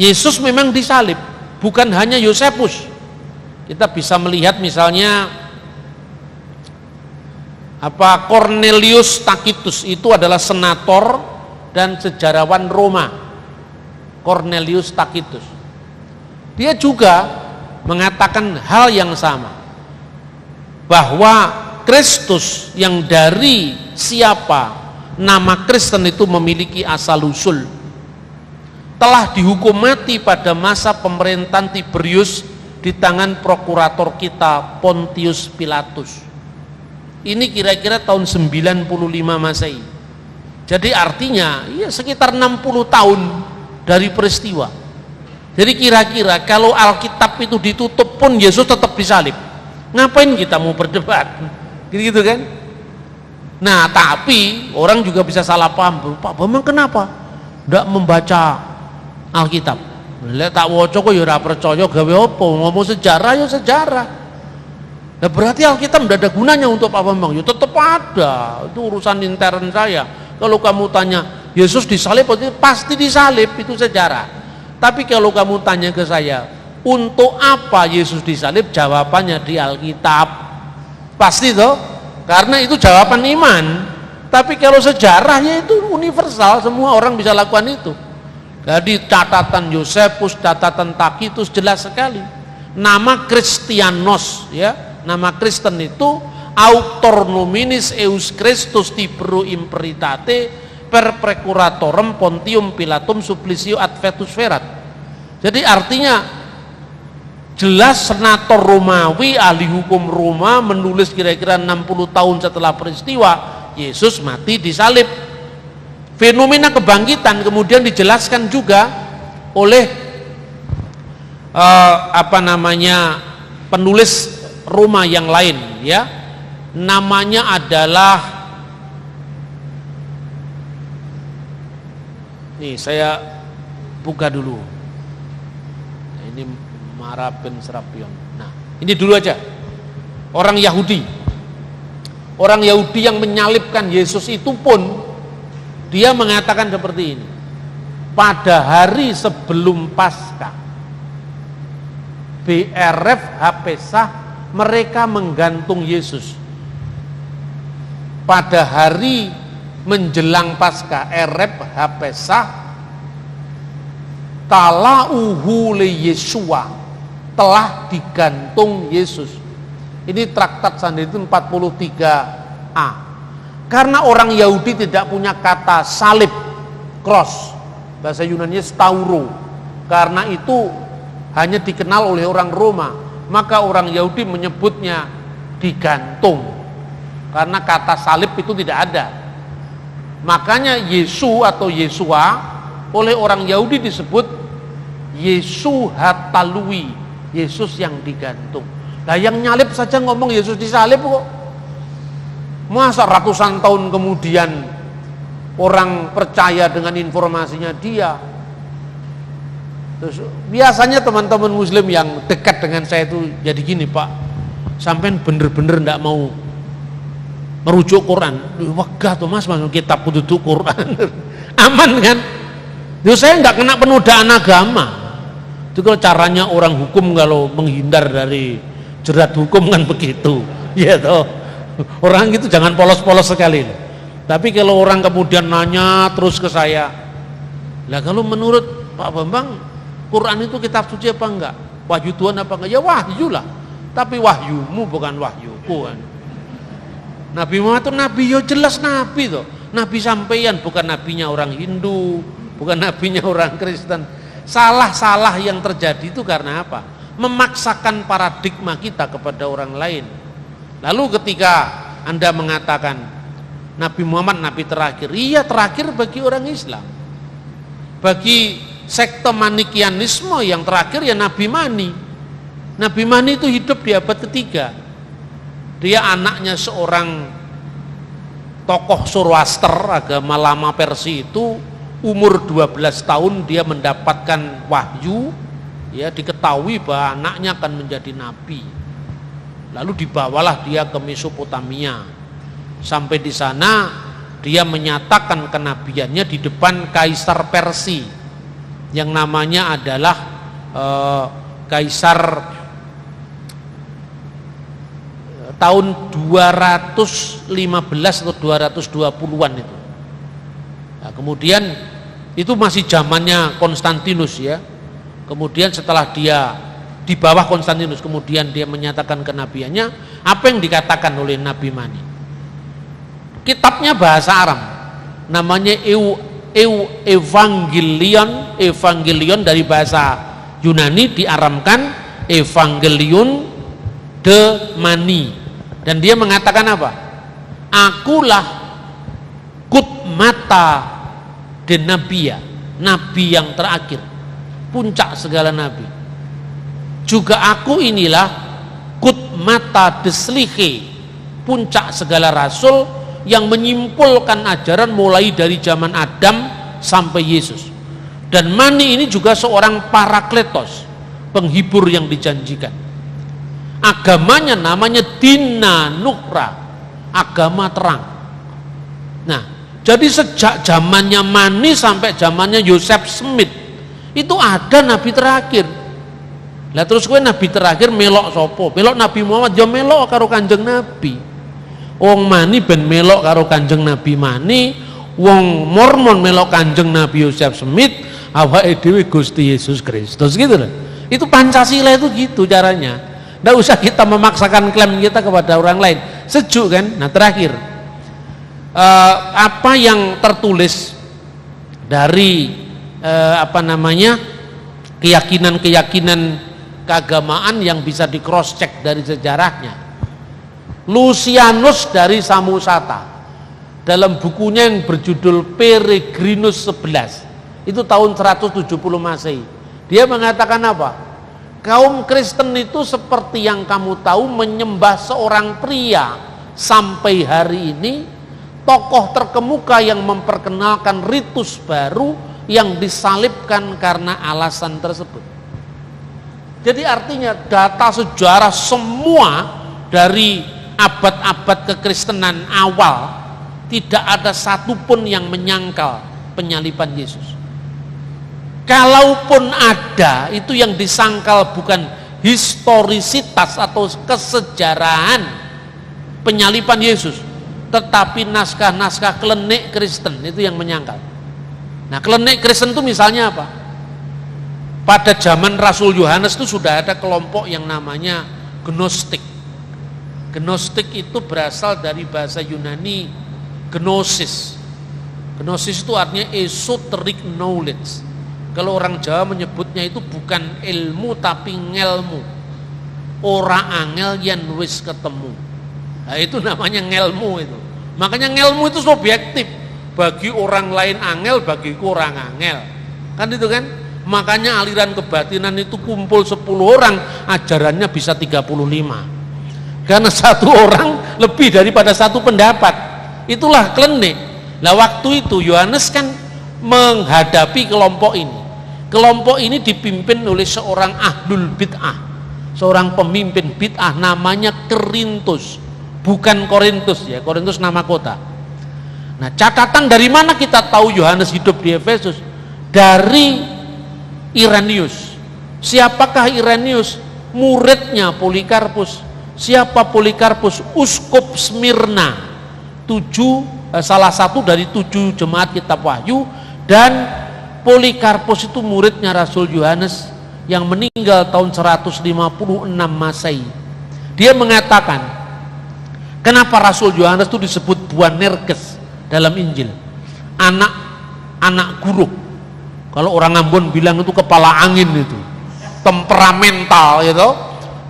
Yesus memang disalib, bukan hanya Yosefus. Kita bisa melihat misalnya Cornelius Tacitus, itu adalah senator dan sejarawan Roma. Cornelius Tacitus, dia juga mengatakan hal yang sama, bahwa Kristus yang dari siapa nama Kristen itu memiliki asal usul, telah dihukum mati pada masa pemerintahan Tiberius di tangan prokurator kita Pontius Pilatus. Ini kira-kira tahun 95 Masehi. Jadi artinya ya sekitar 60 tahun dari peristiwa. Jadi kira-kira kalau Alkitab itu ditutup pun Yesus tetap disalib. Ngapain kita mau berdebat? Gitu kan? Nah, tapi orang juga bisa salah paham. Pak Bambang kenapa tidak membaca Alkitab? Lek tak waca kok ya ora percaya, gawe apa? Ngomong sejarah ya sejarah. Nah, berarti Alkitab tidak ada gunanya untuk Pak Bambang. Ya tetap ada, itu urusan intern saya. Kalau kamu tanya Yesus disalib, pasti disalib, itu sejarah. Tapi kalau kamu tanya ke saya, untuk apa Yesus disalib? Jawabannya di Alkitab. Pasti toh, karena itu jawaban iman. Tapi kalau sejarahnya itu universal, semua orang bisa lakukan itu. Jadi catatan Yosefus, catatan Tacitus jelas sekali. Nama Kristianos, ya, nama Kristen itu auctor nominis eus Christus Tiberu imperitate per precuratorem Pontium Pilatum supplicio ad fetus ferat. Jadi artinya jelas senator Romawi, ahli hukum Roma menulis kira-kira 60 tahun setelah peristiwa Yesus mati disalib. Fenomena kebangkitan kemudian dijelaskan juga oleh penulis Roma yang lain, ya, namanya adalah, nih saya buka dulu, nah, ini Maraben Serapion. Nah ini dulu aja, orang Yahudi yang menyalibkan Yesus itu pun dia mengatakan seperti ini, pada hari sebelum Paskah BRF Hapesah mereka menggantung Yesus. Pada hari menjelang Paskah RF Hapesah talauhu le Yesua, telah digantung Yesus. Ini Traktat Sanhedrin 43a. Karena orang Yahudi tidak punya kata salib, cross, bahasa Yunani stauro, karena itu hanya dikenal oleh orang Roma, maka orang Yahudi menyebutnya digantung, karena kata salib itu tidak ada. Makanya Yesu atau Yesua oleh orang Yahudi disebut Yesu hatalui, Yesus yang digantung. Nah yang nyalib saja ngomong Yesus disalib kok, masa ratusan tahun kemudian orang percaya dengan informasinya dia. Terus biasanya teman-teman muslim yang dekat dengan saya itu jadi gini, Pak, sampai bener-bener enggak mau merujuk Quran. Wegah tuh mas kitab duduk Quran. Aman kan? Terus saya enggak kena penodaan agama. Itu kalau caranya orang hukum kalau menghindar dari jerat hukum kan begitu. Ya toh. Orang itu jangan polos-polos sekali. Tapi kalau orang kemudian nanya terus ke saya, lah kalau menurut Pak Bambang Quran itu kitab suci apa enggak? Wahyu Tuhan apa enggak? Ya wahyu lah. Tapi wahyumu bukan wahyuku kan. Nabi Muhammad itu nabi, ya jelas nabi toh. Nabi sampeyan, bukan nabinya orang Hindu, bukan nabinya orang Kristen. Salah-salah yang terjadi itu karena apa? Memaksakan paradigma kita kepada orang lain. Lalu ketika Anda mengatakan Nabi Muhammad nabi terakhir, iya terakhir bagi orang Islam. Bagi sekte Manikianisme yang terakhir ya Nabi Mani. Nabi Mani itu hidup di abad ketiga. Dia anaknya seorang tokoh Zoroaster, agama lama Persia itu. Umur 12 tahun dia mendapatkan wahyu, ya diketahui bahwa anaknya akan menjadi nabi. Lalu dibawalah dia ke Mesopotamia. Sampai di sana dia menyatakan kenabiannya di depan Kaisar Persia yang namanya adalah Kaisar tahun 215 atau 220-an itu. Nah, kemudian itu masih zamannya Konstantinus ya. Kemudian setelah dia di bawah Konstantinus, kemudian dia menyatakan kenabiannya. Apa yang dikatakan oleh Nabi Mani? Kitabnya bahasa Arab, namanya Evangelion dari bahasa Yunani diaramkan Evangelion de Mani, dan dia mengatakan apa? Akulah kut mata de Nabia, nabi yang terakhir, puncak segala nabi. Juga aku inilah kut mata deslihe, puncak segala rasul yang menyimpulkan ajaran mulai dari zaman Adam sampai Yesus. Dan Mani ini juga seorang parakletos, penghibur yang dijanjikan. Agamanya namanya Dina Nukra, agama terang. Nah, jadi sejak zamannya Mani sampai zamannya Joseph Smith itu ada nabi terakhir. Lah terus kowe nabi terakhir melok sopo? Melok Nabi Muhammad, ya melok karo Kanjeng Nabi. Wong Mani ben melok karo Kanjeng Nabi Mani, wong Mormon melok Kanjeng Nabi Joseph Smith, awake dhewe Gusti Yesus Kristus, gitu loh. Itu Pancasila itu gitu caranya. Nggak usah kita memaksakan klaim kita kepada orang lain. Sejuk kan? Nah terakhir, apa yang tertulis dari keyakinan-keyakinan keagamaan yang bisa di cross check dari sejarahnya. Lucianus dari Samosata dalam bukunya yang berjudul Peregrinus 11 itu tahun 170 Masehi, dia mengatakan apa? Kaum Kristen itu seperti yang kamu tahu menyembah seorang pria. Sampai hari ini tokoh terkemuka yang memperkenalkan ritus baru yang disalibkan karena alasan tersebut. Jadi artinya data sejarah semua dari abad-abad kekristenan awal tidak ada satupun yang menyangkal penyaliban Yesus. Kalaupun ada, itu yang disangkal bukan historisitas atau kesejarahan penyaliban Yesus, tetapi naskah-naskah klenik Kristen itu yang menyangkal. Nah, klenik Kristen itu misalnya apa? Pada zaman Rasul Yohanes itu sudah ada kelompok yang namanya Gnostik. Gnostik itu berasal dari bahasa Yunani gnosis. Gnosis itu artinya esoteric knowledge. Kalau orang Jawa menyebutnya itu bukan ilmu tapi ngelmu. Ora angel yen wis ketemu. Nah, itu namanya ngelmu itu. Makanya ngelmu itu subjektif. Bagi orang lain angel, bagiku orang angel. Kan itu kan? Makanya aliran kebatinan itu kumpul 10 orang, ajarannya bisa 35. Karena satu orang lebih daripada satu pendapat. Itulah klenik. Nah waktu itu Yohanes kan menghadapi kelompok ini. Kelompok ini dipimpin oleh seorang ahlul bid'ah, seorang pemimpin bid'ah namanya Kerintus, bukan Korintus ya, Korintus nama kota. Nah catatan dari mana kita tahu Yohanes hidup di Efesus? Dari Irenaeus. Siapakah Irenaeus? Muridnya Polikarpus. Siapa Polikarpus? Uskup Smyrna, salah satu dari 7 jemaat kitab Wahyu. Dan Polikarpus itu muridnya Rasul Yohanes yang meninggal tahun 156 Masehi. Dia mengatakan, kenapa Rasul Yohanes itu disebut Boanerges dalam Injil? Anak guruk. Kalau orang Ambon bilang itu kepala angin itu, temperamental gitu,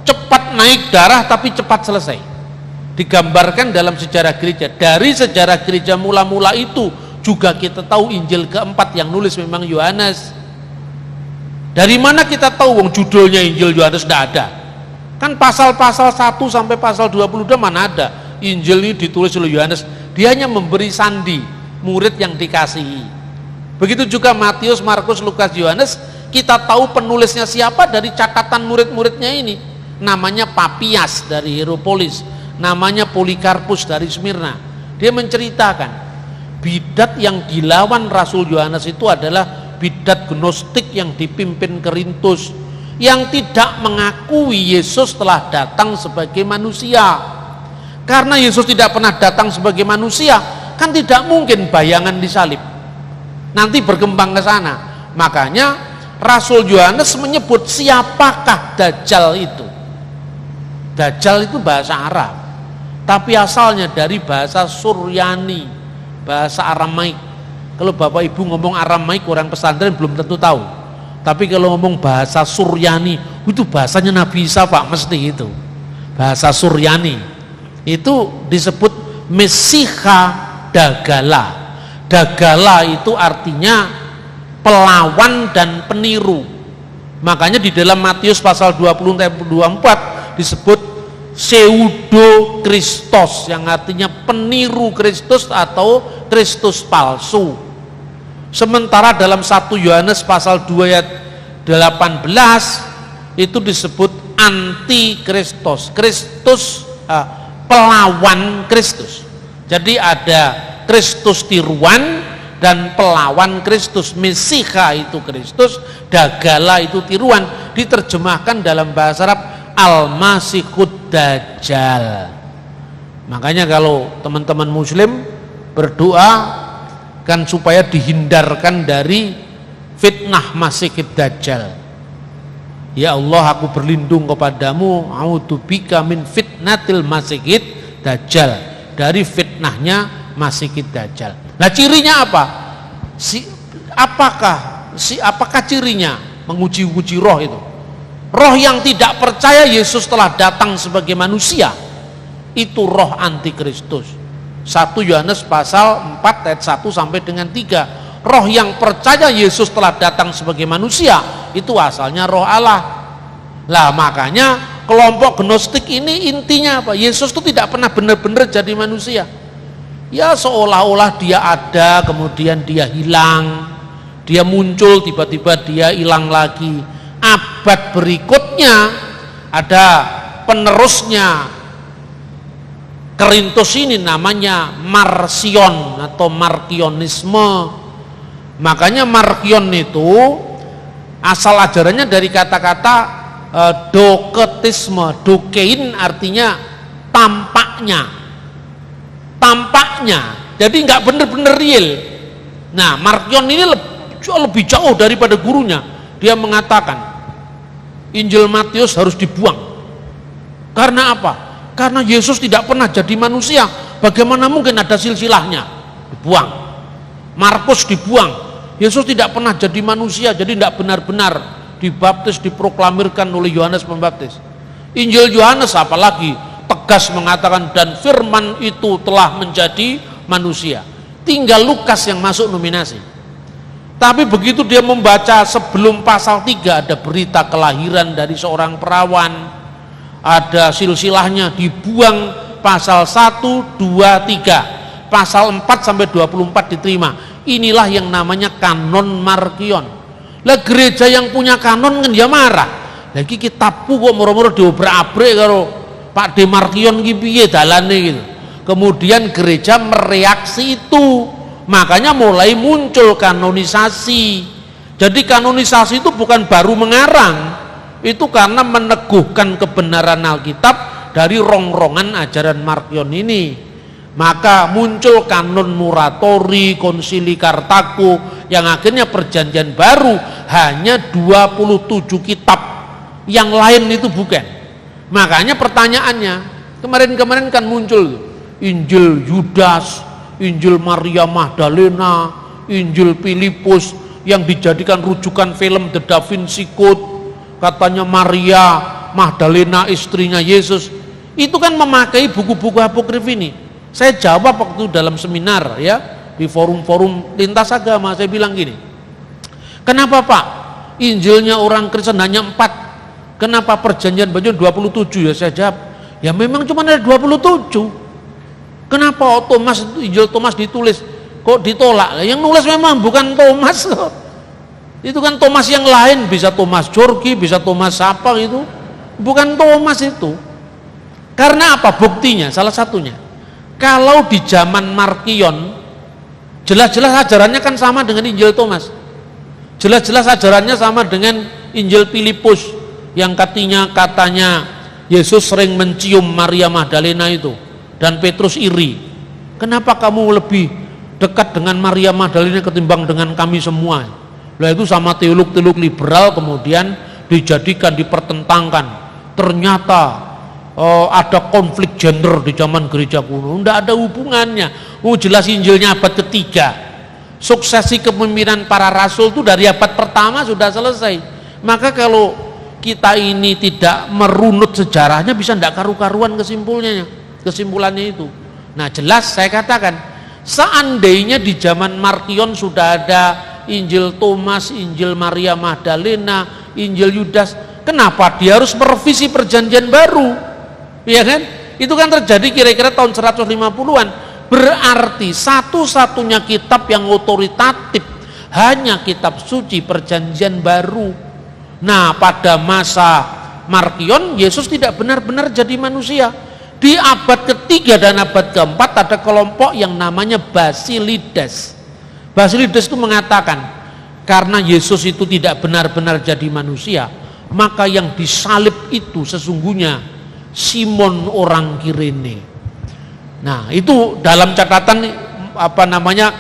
cepat naik darah tapi cepat selesai. Digambarkan dalam sejarah gereja. Dari sejarah gereja mula-mula itu juga kita tahu Injil keempat yang nulis memang Yohanes. Dari mana kita tahu wong judulnya Injil Yohanes? Tidak ada. Kan pasal-pasal 1 sampai pasal 22 mana ada Injil ini ditulis oleh Yohanes. Dia hanya memberi sandi murid yang dikasihi. Begitu juga Matius, Markus, Lukas, Yohanes. Kita tahu penulisnya siapa dari catatan murid-muridnya ini. Namanya Papias dari Hieropolis, namanya Polikarpus dari Smyrna. Dia menceritakan bidat yang dilawan Rasul Yohanes itu adalah bidat Gnostik yang dipimpin Kerintus, yang tidak mengakui Yesus telah datang sebagai manusia. Karena Yesus tidak pernah datang sebagai manusia, kan tidak mungkin bayangan disalib. Nanti berkembang ke sana. Makanya Rasul Yohanes menyebut siapakah Dajjal itu. Dajjal itu bahasa Arab, tapi asalnya dari bahasa Suryani, bahasa Aramaik. Kalau Bapak Ibu ngomong Aramaik orang pesantren belum tentu tahu. Tapi kalau ngomong bahasa Suryani, itu bahasanya Nabi Isa Pak, mesti itu. Bahasa Suryani. Itu disebut Mesiha Dagala. Dagala itu artinya pelawan dan peniru. Makanya di dalam Matius pasal 20-24 disebut pseudo Kristos, yang artinya peniru Kristus atau Kristus palsu. Sementara dalam 1 Yohanes pasal 2 ayat 18 itu disebut anti Kristus. Kristus pelawan Kristus. Jadi ada Kristus tiruan dan pelawan Kristus. Mesiha itu Kristus, Dagala itu tiruan. Diterjemahkan dalam bahasa Arab Al-Masihud Dajjal. Makanya kalau teman-teman muslim berdoa kan supaya dihindarkan dari fitnah Masihid Dajjal. Ya Allah, aku berlindung kepadamu, a'udzubika min fitnatil Masihid Dajjal, dari fitnahnya Masihid Dajjal. Nah, cirinya apa? Apakah cirinya? Menguji-uji roh itu. Roh yang tidak percaya Yesus telah datang sebagai manusia, itu roh antikristus. 1 Yohanes pasal 4 ayat 1 sampai dengan 3. Roh yang percaya Yesus telah datang sebagai manusia, itu asalnya roh Allah. Lah makanya kelompok gnostik ini intinya apa? Yesus itu tidak pernah benar-benar jadi manusia. Ya seolah-olah dia ada, kemudian dia hilang, dia muncul, tiba-tiba dia hilang lagi. Abad berikutnya ada penerusnya Korintus ini, namanya Marcion atau Markionisme. Makanya Markion itu asal ajarannya dari kata-kata doketisme. Dokein artinya tampaknya, jadi nggak benar-benar real. Nah, Markion ini lebih jauh daripada gurunya. Dia mengatakan Injil Matius harus dibuang. Karena apa? Karena Yesus tidak pernah jadi manusia. Bagaimana mungkin ada silsilahnya? Dibuang. Markus dibuang. Yesus tidak pernah jadi manusia, jadi tidak benar-benar dibaptis, diproklamirkan oleh Yohanes Pembaptis. Injil Yohanes apalagi tegas mengatakan dan firman itu telah menjadi manusia. Tinggal Lukas yang masuk nominasi. Tapi begitu dia membaca sebelum pasal 3 ada berita kelahiran dari seorang perawan, ada silsilahnya, dibuang pasal 1, 2, 3. Pasal 4 sampai 24 diterima. Inilah yang namanya kanon Markion. Lah gereja yang punya kanon kan dia marah. Lagi kitabku kok moro-moro diobrak-abrik karo Pak De Markion ki piye dalane gitu. Kemudian gereja mereaksi itu. Makanya mulai muncul kanonisasi. Jadi kanonisasi itu bukan baru mengarang. Itu karena meneguhkan kebenaran Alkitab dari rongrongan ajaran Markion ini. Maka muncul kanon Muratori, Konsili Kartago, yang akhirnya perjanjian baru hanya 27 kitab, yang lain itu bukan. Makanya pertanyaannya kemarin kan muncul Injil Yudas, Injil Maria Magdalena, Injil Filipus yang dijadikan rujukan film The Da Vinci Code. Katanya Maria Magdalena istrinya Yesus. Itu kan memakai buku-buku apokrif ini. Saya jawab waktu dalam seminar ya, di forum-forum lintas agama, saya bilang gini, kenapa Pak Injilnya orang Kristen hanya 4, kenapa perjanjian baru 27? Ya saya jawab, ya memang cuma ada 27. Kenapa Thomas, Injil Thomas ditulis kok ditolak? Yang nulis memang bukan Thomas kok. Itu kan Thomas yang lain, bisa Thomas Jorgi, bisa Thomas apa itu, bukan Thomas itu. Karena apa? Buktinya salah satunya, kalau di zaman Markion jelas-jelas ajarannya kan sama dengan Injil Thomas, jelas-jelas ajarannya sama dengan Injil Filipus yang katanya Yesus sering mencium Maria Magdalena itu dan Petrus iri. Kenapa kamu lebih dekat dengan Maria Magdalena ketimbang dengan kami semua? Lah itu sama teolog-teolog liberal kemudian dijadikan, dipertentangkan. Ternyata ada konflik gender di zaman gereja kuno. Tidak ada hubungannya. Jelas Injilnya abad ketiga. Suksesi kepemimpinan para rasul itu dari abad pertama sudah selesai. Maka kalau kita ini tidak merunut sejarahnya bisa tidak karu-karuan kesimpulannya itu. Nah jelas saya katakan, seandainya di zaman Markion sudah ada Injil Thomas, Injil Maria Magdalena, Injil Yudas, kenapa dia harus merevisi perjanjian baru? Ya kan? Itu kan terjadi kira-kira tahun 150-an. Berarti satu-satunya kitab yang otoritatif hanya kitab suci perjanjian baru. Nah, pada masa Markion, Yesus tidak benar-benar jadi manusia. Di abad ketiga dan abad keempat ada kelompok yang namanya Basilides. Basilides itu mengatakan karena Yesus itu tidak benar-benar jadi manusia, maka yang disalib itu sesungguhnya Simon orang Kirene. Nah, itu dalam catatan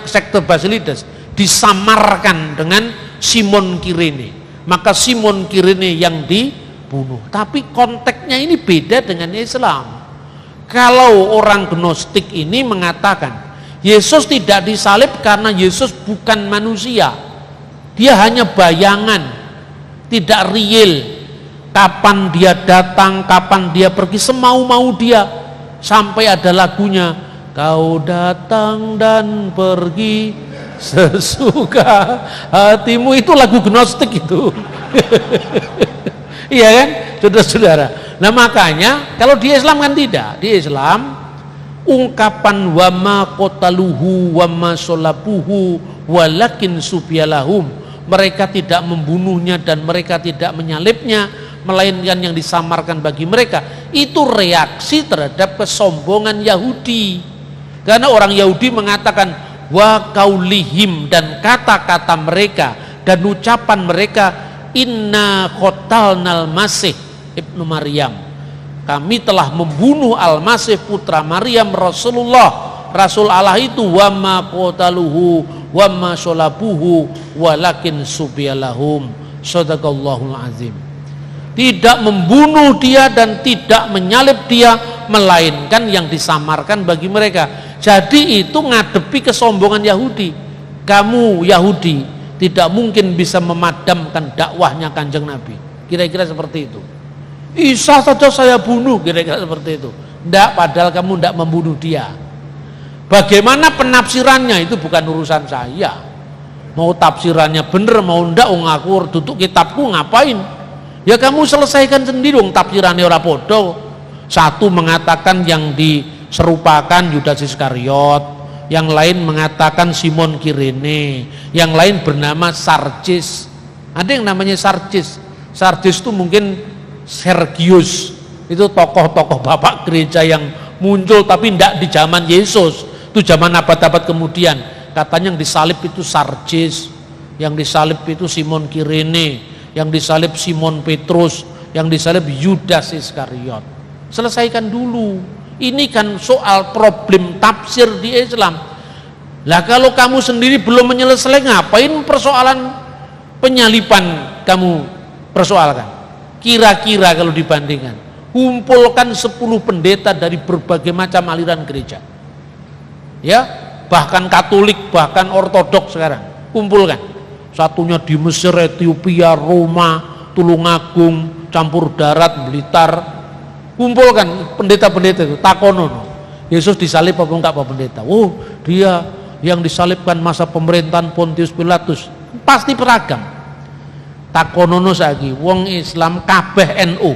sekte Basilides disamarkan dengan Simon Kirene. Maka Simon Kirene yang dibunuh. Tapi konteksnya ini beda dengan Islam. Kalau orang Gnostik ini mengatakan Yesus tidak disalib karena Yesus bukan manusia. Dia hanya bayangan, tidak real. Kapan dia datang, kapan dia pergi, semau-mau dia. Sampai ada lagunya, kau datang dan pergi sesuka hatimu. Itu lagu Gnostik itu. Iya kan, saudara-saudara. Nah makanya kalau di Islam kan tidak. Di Islam ungkapan wama qataluhu wama solabuhu walakin subyalahum, mereka tidak membunuhnya dan mereka tidak menyalibnya, melainkan yang disamarkan bagi mereka, itu reaksi terhadap kesombongan Yahudi. Karena orang Yahudi mengatakan wa kaulihim, dan kata-kata mereka dan ucapan mereka, inna qatalnal masih ibnu Maryam, kami telah membunuh Al-Masih putra Maryam Rasulullah, Rasul Allah itu, wa ma qataluhu wa ma sholabuhu walakin subyalahum. Shadaqallahul azim. Tidak membunuh dia dan tidak menyalib dia, melainkan yang disamarkan bagi mereka. Jadi itu ngadepi kesombongan Yahudi. Kamu Yahudi tidak mungkin bisa memadamkan dakwahnya Kanjeng Nabi. Kira-kira seperti itu. Isa saja saya bunuh, kira-kira seperti itu. Tidak, padahal kamu tidak membunuh dia. Bagaimana penafsirannya itu bukan urusan saya. Mau tafsirannya bener mau ndak, ngaku duduk kitabku ngapain? Ya kamu selesaikan sendiri dong, tafsirannya ora podo. Satu mengatakan yang diserupakan Yudas Iskariot, yang lain mengatakan Simon Kirene, yang lain bernama Sarjis. Ada yang namanya Sarjis. Sarjis itu mungkin Sergius, itu tokoh-tokoh bapak gereja yang muncul tapi tidak di zaman Yesus, itu zaman abad-abad kemudian. Katanya yang disalib itu Sarjis, yang disalib itu Simon Kirene, yang disalib Simon Petrus, yang disalib Yudas Iskariot. Selesaikan dulu. Ini kan soal problem tafsir di Islam. Lah kalau kamu sendiri belum menyelesaikan, ngapain persoalan penyaliban kamu persoalkan? Kira-kira kalau dibandingkan, kumpulkan 10 pendeta dari berbagai macam aliran gereja, ya, bahkan Katolik, bahkan Ortodoks sekarang, kumpulkan. Satunya di Mesir, Ethiopia, Roma, Tulungagung, Campur Darat, Blitar. Kumpulkan pendeta-pendeta itu, takonono, Yesus disalib apa enggak Pak Pendeta? Oh, dia yang disalibkan masa pemerintahan Pontius Pilatus. Pasti beragam. Takonono saiki wong Islam kabeh NU.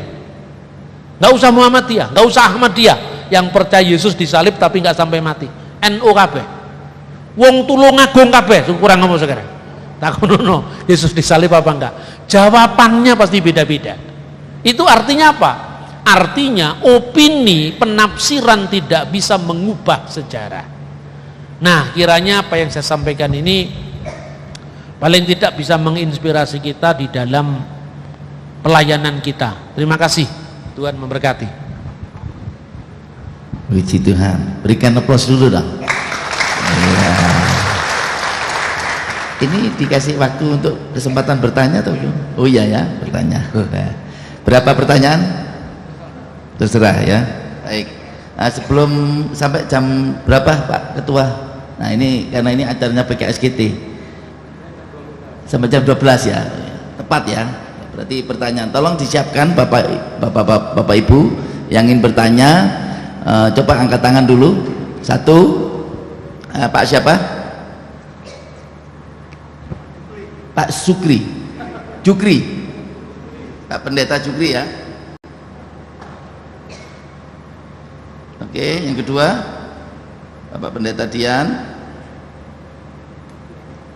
Enggak usah Muhammadiyah, enggak usah Ahmadiyah, yang percaya Yesus disalib tapi enggak sampai mati. NU kabeh. Wong Tulungagung kabeh, kurang ngomong sekarang. Takonono, Yesus disalib apa enggak? Jawabannya pasti beda-beda. Itu artinya apa? Artinya opini, penafsiran tidak bisa mengubah sejarah. Nah, kiranya apa yang saya sampaikan ini paling tidak bisa menginspirasi kita di dalam pelayanan kita. Terima kasih, Tuhan memberkati. Puji Tuhan, berikan aplaus dulu dong. Ya. Ini dikasih waktu untuk kesempatan bertanya atau belum? Oh iya ya, bertanya. Berapa pertanyaan? Terserah ya. Baik. Nah, sebelum sampai jam berapa Pak Ketua? Nah ini karena ini acaranya PKSGT sampai jam 12 ya, tepat ya. Berarti pertanyaan tolong disiapkan Bapak Ibu yang ingin bertanya, coba angkat tangan dulu. Satu, Pak siapa? Pak Jukri, Pak Pendeta Jukri ya. Oke, yang kedua Bapak Pendeta Dian.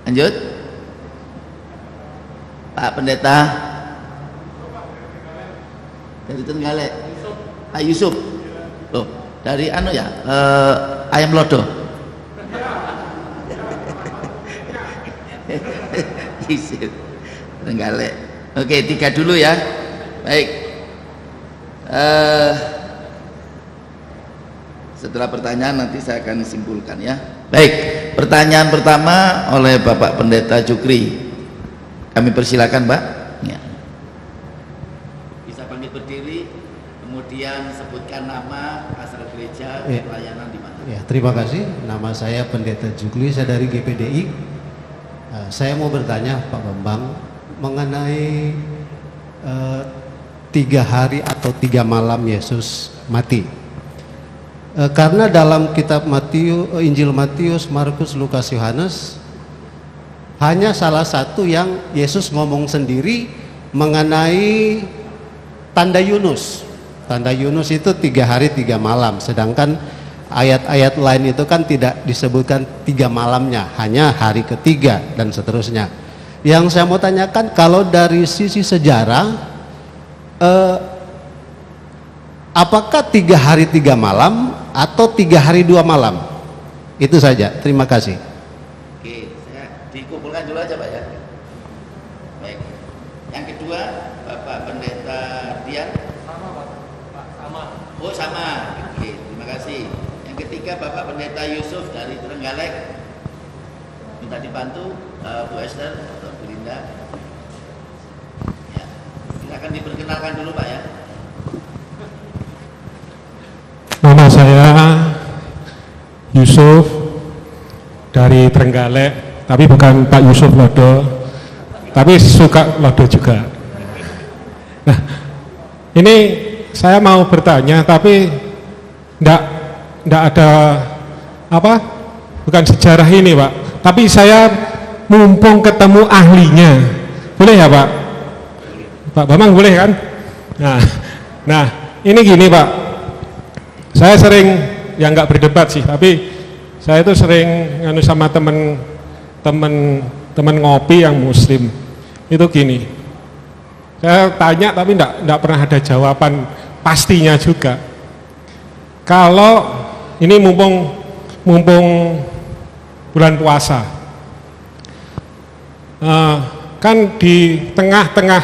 Lanjut Pak Pendeta Dari Trenggalek. Yusuf. Loh, dari anu ya, ayam lodo. Yusuf. Trenggalek. Oke, 3 dulu ya. Baik. Setelah pertanyaan nanti saya akan simpulkan ya. Baik, pertanyaan pertama oleh Bapak Pendeta Jukri. Kami persilakan, Pak. Ya. Bisa bangkit berdiri, kemudian sebutkan nama, asal gereja, Ya. pelayanan di mana. Ya, terima kasih. Nama saya Pendeta Jukli, saya dari GPDI. Saya mau bertanya Pak Bambang mengenai 3 hari atau 3 malam Yesus mati. Karena dalam kitab Injil Matius, Markus, Lukas, Yohanes hanya salah satu yang Yesus ngomong sendiri mengenai tanda Yunus. Tanda Yunus itu 3 hari 3 malam, sedangkan ayat-ayat lain itu kan tidak disebutkan 3 malamnya, hanya hari ketiga dan seterusnya. Yang saya mau tanyakan, kalau dari sisi sejarah, apakah 3 hari 3 malam atau 3 hari 2 malam? Itu saja, terima kasih. Oke, saya dikumpulkan dulu aja Pak ya. Baik. Yang kedua, Bapak Pendeta Dian. Sama Pak, sama. Oh sama. Oke, terima kasih. Yang ketiga Bapak Pendeta Yusuf dari Trenggalek. Minta dibantu Bu Esther atau Bu Linda. Ya, silakan diperkenalkan dulu Pak ya. Nama saya Yusuf dari Trenggalek, tapi bukan Pak Yusuf Lodo, tapi suka Lodo juga. Nah, ini saya mau bertanya, tapi enggak ada apa, bukan sejarah ini Pak, tapi saya mumpung ketemu ahlinya, boleh ya Pak? Pak Bambang boleh kan? Nah ini gini Pak, saya sering, ya nggak berdebat sih, tapi saya itu sering nganu sama temen ngopi yang muslim. Itu gini, saya tanya tapi enggak pernah ada jawaban pastinya juga. Kalau ini mumpung bulan puasa, kan di tengah-tengah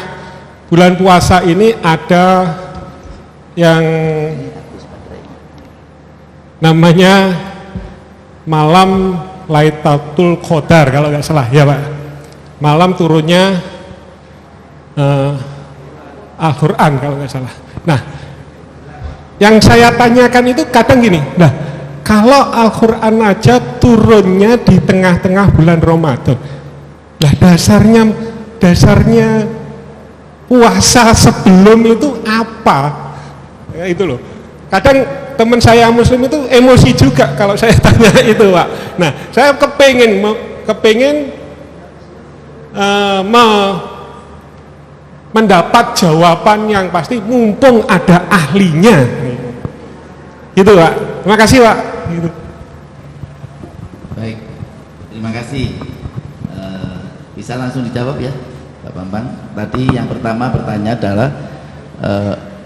bulan puasa ini ada yang namanya malam Lailatul Qadar kalau nggak salah ya Pak, malam turunnya Al-Quran kalau nggak salah. Nah, yang saya tanyakan itu kadang gini, nah kalau Al-Quran aja turunnya di tengah-tengah bulan Ramadan, lah dasarnya puasa sebelum itu apa? Ya, itu loh. Kadang teman saya muslim itu emosi juga kalau saya tanya itu Pak. Nah, saya kepingin mendapat jawaban yang pasti mumpung ada ahlinya. Gitu Pak. Terima kasih Pak. Gitu. Baik, terima kasih. Bisa langsung dijawab ya Pak Bambang. Tadi yang pertama pertanyaan adalah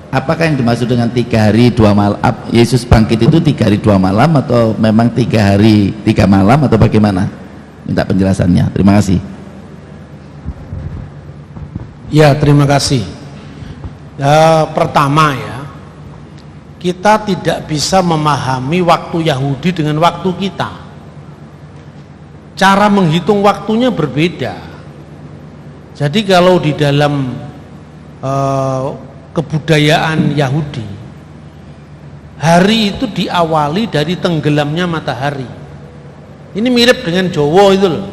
apakah yang dimaksud dengan 3 hari 2 malam, Yesus bangkit itu 3 hari 2 malam atau memang 3 hari 3 malam atau bagaimana? Minta penjelasannya. Terima kasih. Ya, terima kasih. Pertama ya, kita tidak bisa memahami waktu Yahudi dengan waktu kita. Cara menghitung waktunya berbeda. Jadi kalau di dalam kebudayaan Yahudi, hari itu diawali dari tenggelamnya matahari. Ini mirip dengan Jawa itu loh.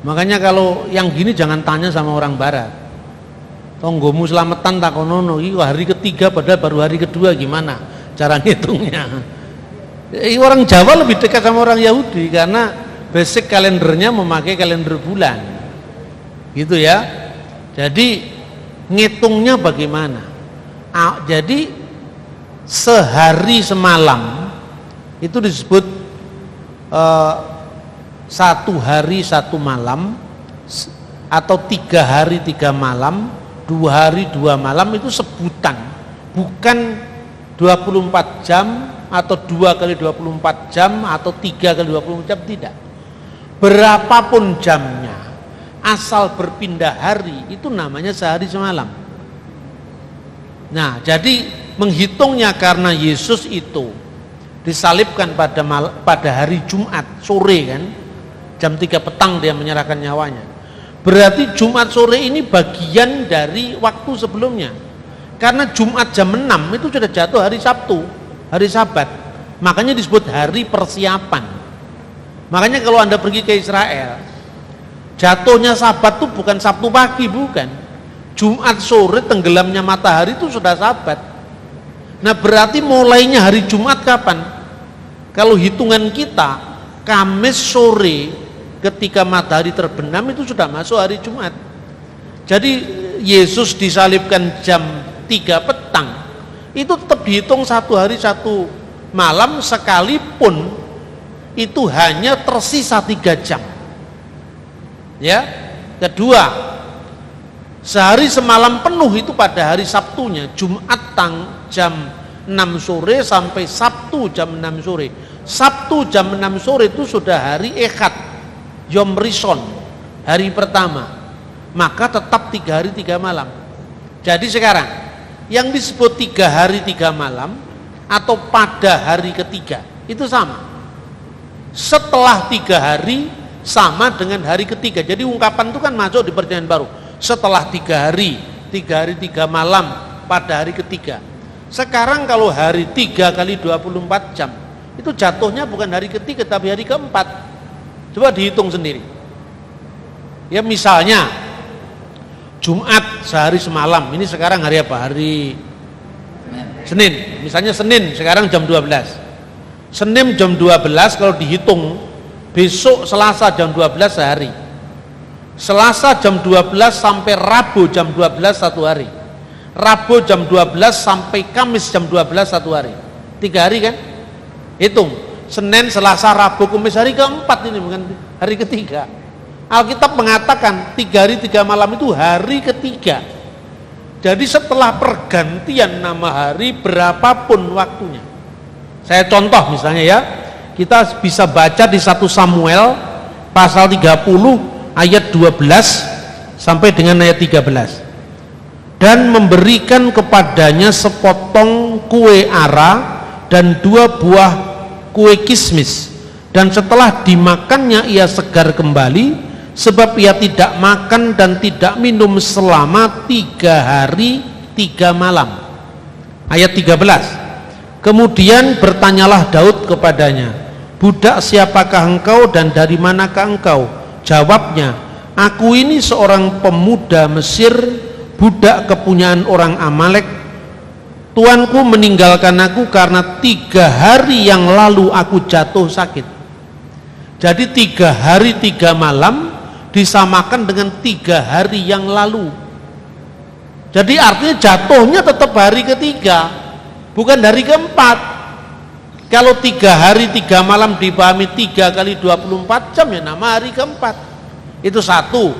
Makanya kalau yang gini jangan tanya sama orang barat. Tonggomu selamatan takonono, ini hari ketiga padahal baru hari kedua, gimana cara ngitungnya? Orang Jawa lebih dekat sama orang Yahudi karena basic kalendernya memakai kalender bulan, gitu ya. Jadi ngitungnya bagaimana? Jadi sehari semalam itu disebut 1 hari 1 malam, atau 3 hari 3 malam, 2 hari 2 malam itu sebutan. bukan 24 jam atau 2 kali 24 jam atau 3 kali 24 jam, tidak. Berapapun jamnya, asal berpindah hari, itu namanya sehari semalam. Nah, jadi menghitungnya karena Yesus itu disalibkan pada hari Jumat sore kan, jam 3 petang dia menyerahkan nyawanya. Berarti Jumat sore ini bagian dari waktu sebelumnya. Karena Jumat jam 6 itu sudah jatuh hari Sabtu, hari Sabat. Makanya disebut hari persiapan. Makanya kalau Anda pergi ke Israel, jatuhnya Sabat itu bukan Sabtu pagi, bukan. Jumat sore tenggelamnya matahari itu sudah Sabat. Nah, berarti mulainya hari Jumat kapan? Kalau hitungan kita, Kamis sore ketika matahari terbenam itu sudah masuk hari Jumat. Jadi Yesus disalibkan jam 3 petang, itu tetap dihitung 1 hari 1 malam, sekalipun itu hanya tersisa 3 jam. Ya. Kedua, sehari semalam penuh itu pada hari Sabtunya, Jumat jam 6 sore sampai Sabtu jam 6 sore. Sabtu jam 6 sore itu sudah hari Ehad, Yom Rishon, hari pertama. Maka tetap 3 hari 3 malam. Jadi sekarang yang disebut 3 hari 3 malam atau pada hari ketiga itu sama. Setelah 3 hari sama dengan hari ketiga. Jadi ungkapan itu kan masuk di Perjanjian Baru. Setelah 3 hari 3 malam pada hari ketiga. Sekarang kalau hari 3 kali 24 jam itu jatuhnya bukan hari ketiga tapi hari keempat. Coba dihitung sendiri. Ya, misalnya Jumat sehari semalam, ini sekarang hari apa? Hari Senin. Misalnya Senin sekarang jam 12. Senin jam 12 kalau dihitung, besok Selasa jam 12 sehari. Selasa jam 12 sampai Rabu jam 12 1 hari. Rabu jam 12 sampai Kamis jam 12 1 hari. 3 hari kan? Hitung. Senin, Selasa, Rabu, Kamis, hari keempat ini, bukan hari ketiga. Alkitab mengatakan 3 hari 3 malam itu hari ketiga. Jadi setelah pergantian nama hari berapapun waktunya. Saya contoh misalnya ya, kita bisa baca di 1 Samuel pasal 30 ayat 12 sampai dengan ayat 13. Dan memberikan kepadanya sepotong kue ara dan 2 buah kue kismis. Dan setelah dimakannya ia segar kembali, sebab ia tidak makan dan tidak minum selama 3 hari 3 malam. Ayat 13. Kemudian bertanyalah Daud kepadanya, budak siapakah engkau dan dari manakah engkau? Jawabnya, aku ini seorang pemuda Mesir, budak kepunyaan orang Amalek. Tuanku meninggalkan aku karena 3 hari yang lalu aku jatuh sakit. Jadi 3 hari 3 malam disamakan dengan 3 hari yang lalu. Jadi artinya jatuhnya tetap hari ketiga, bukan hari keempat. Kalau 3 hari 3 malam dipahami 3 kali 24 jam ya nama hari keempat. Itu satu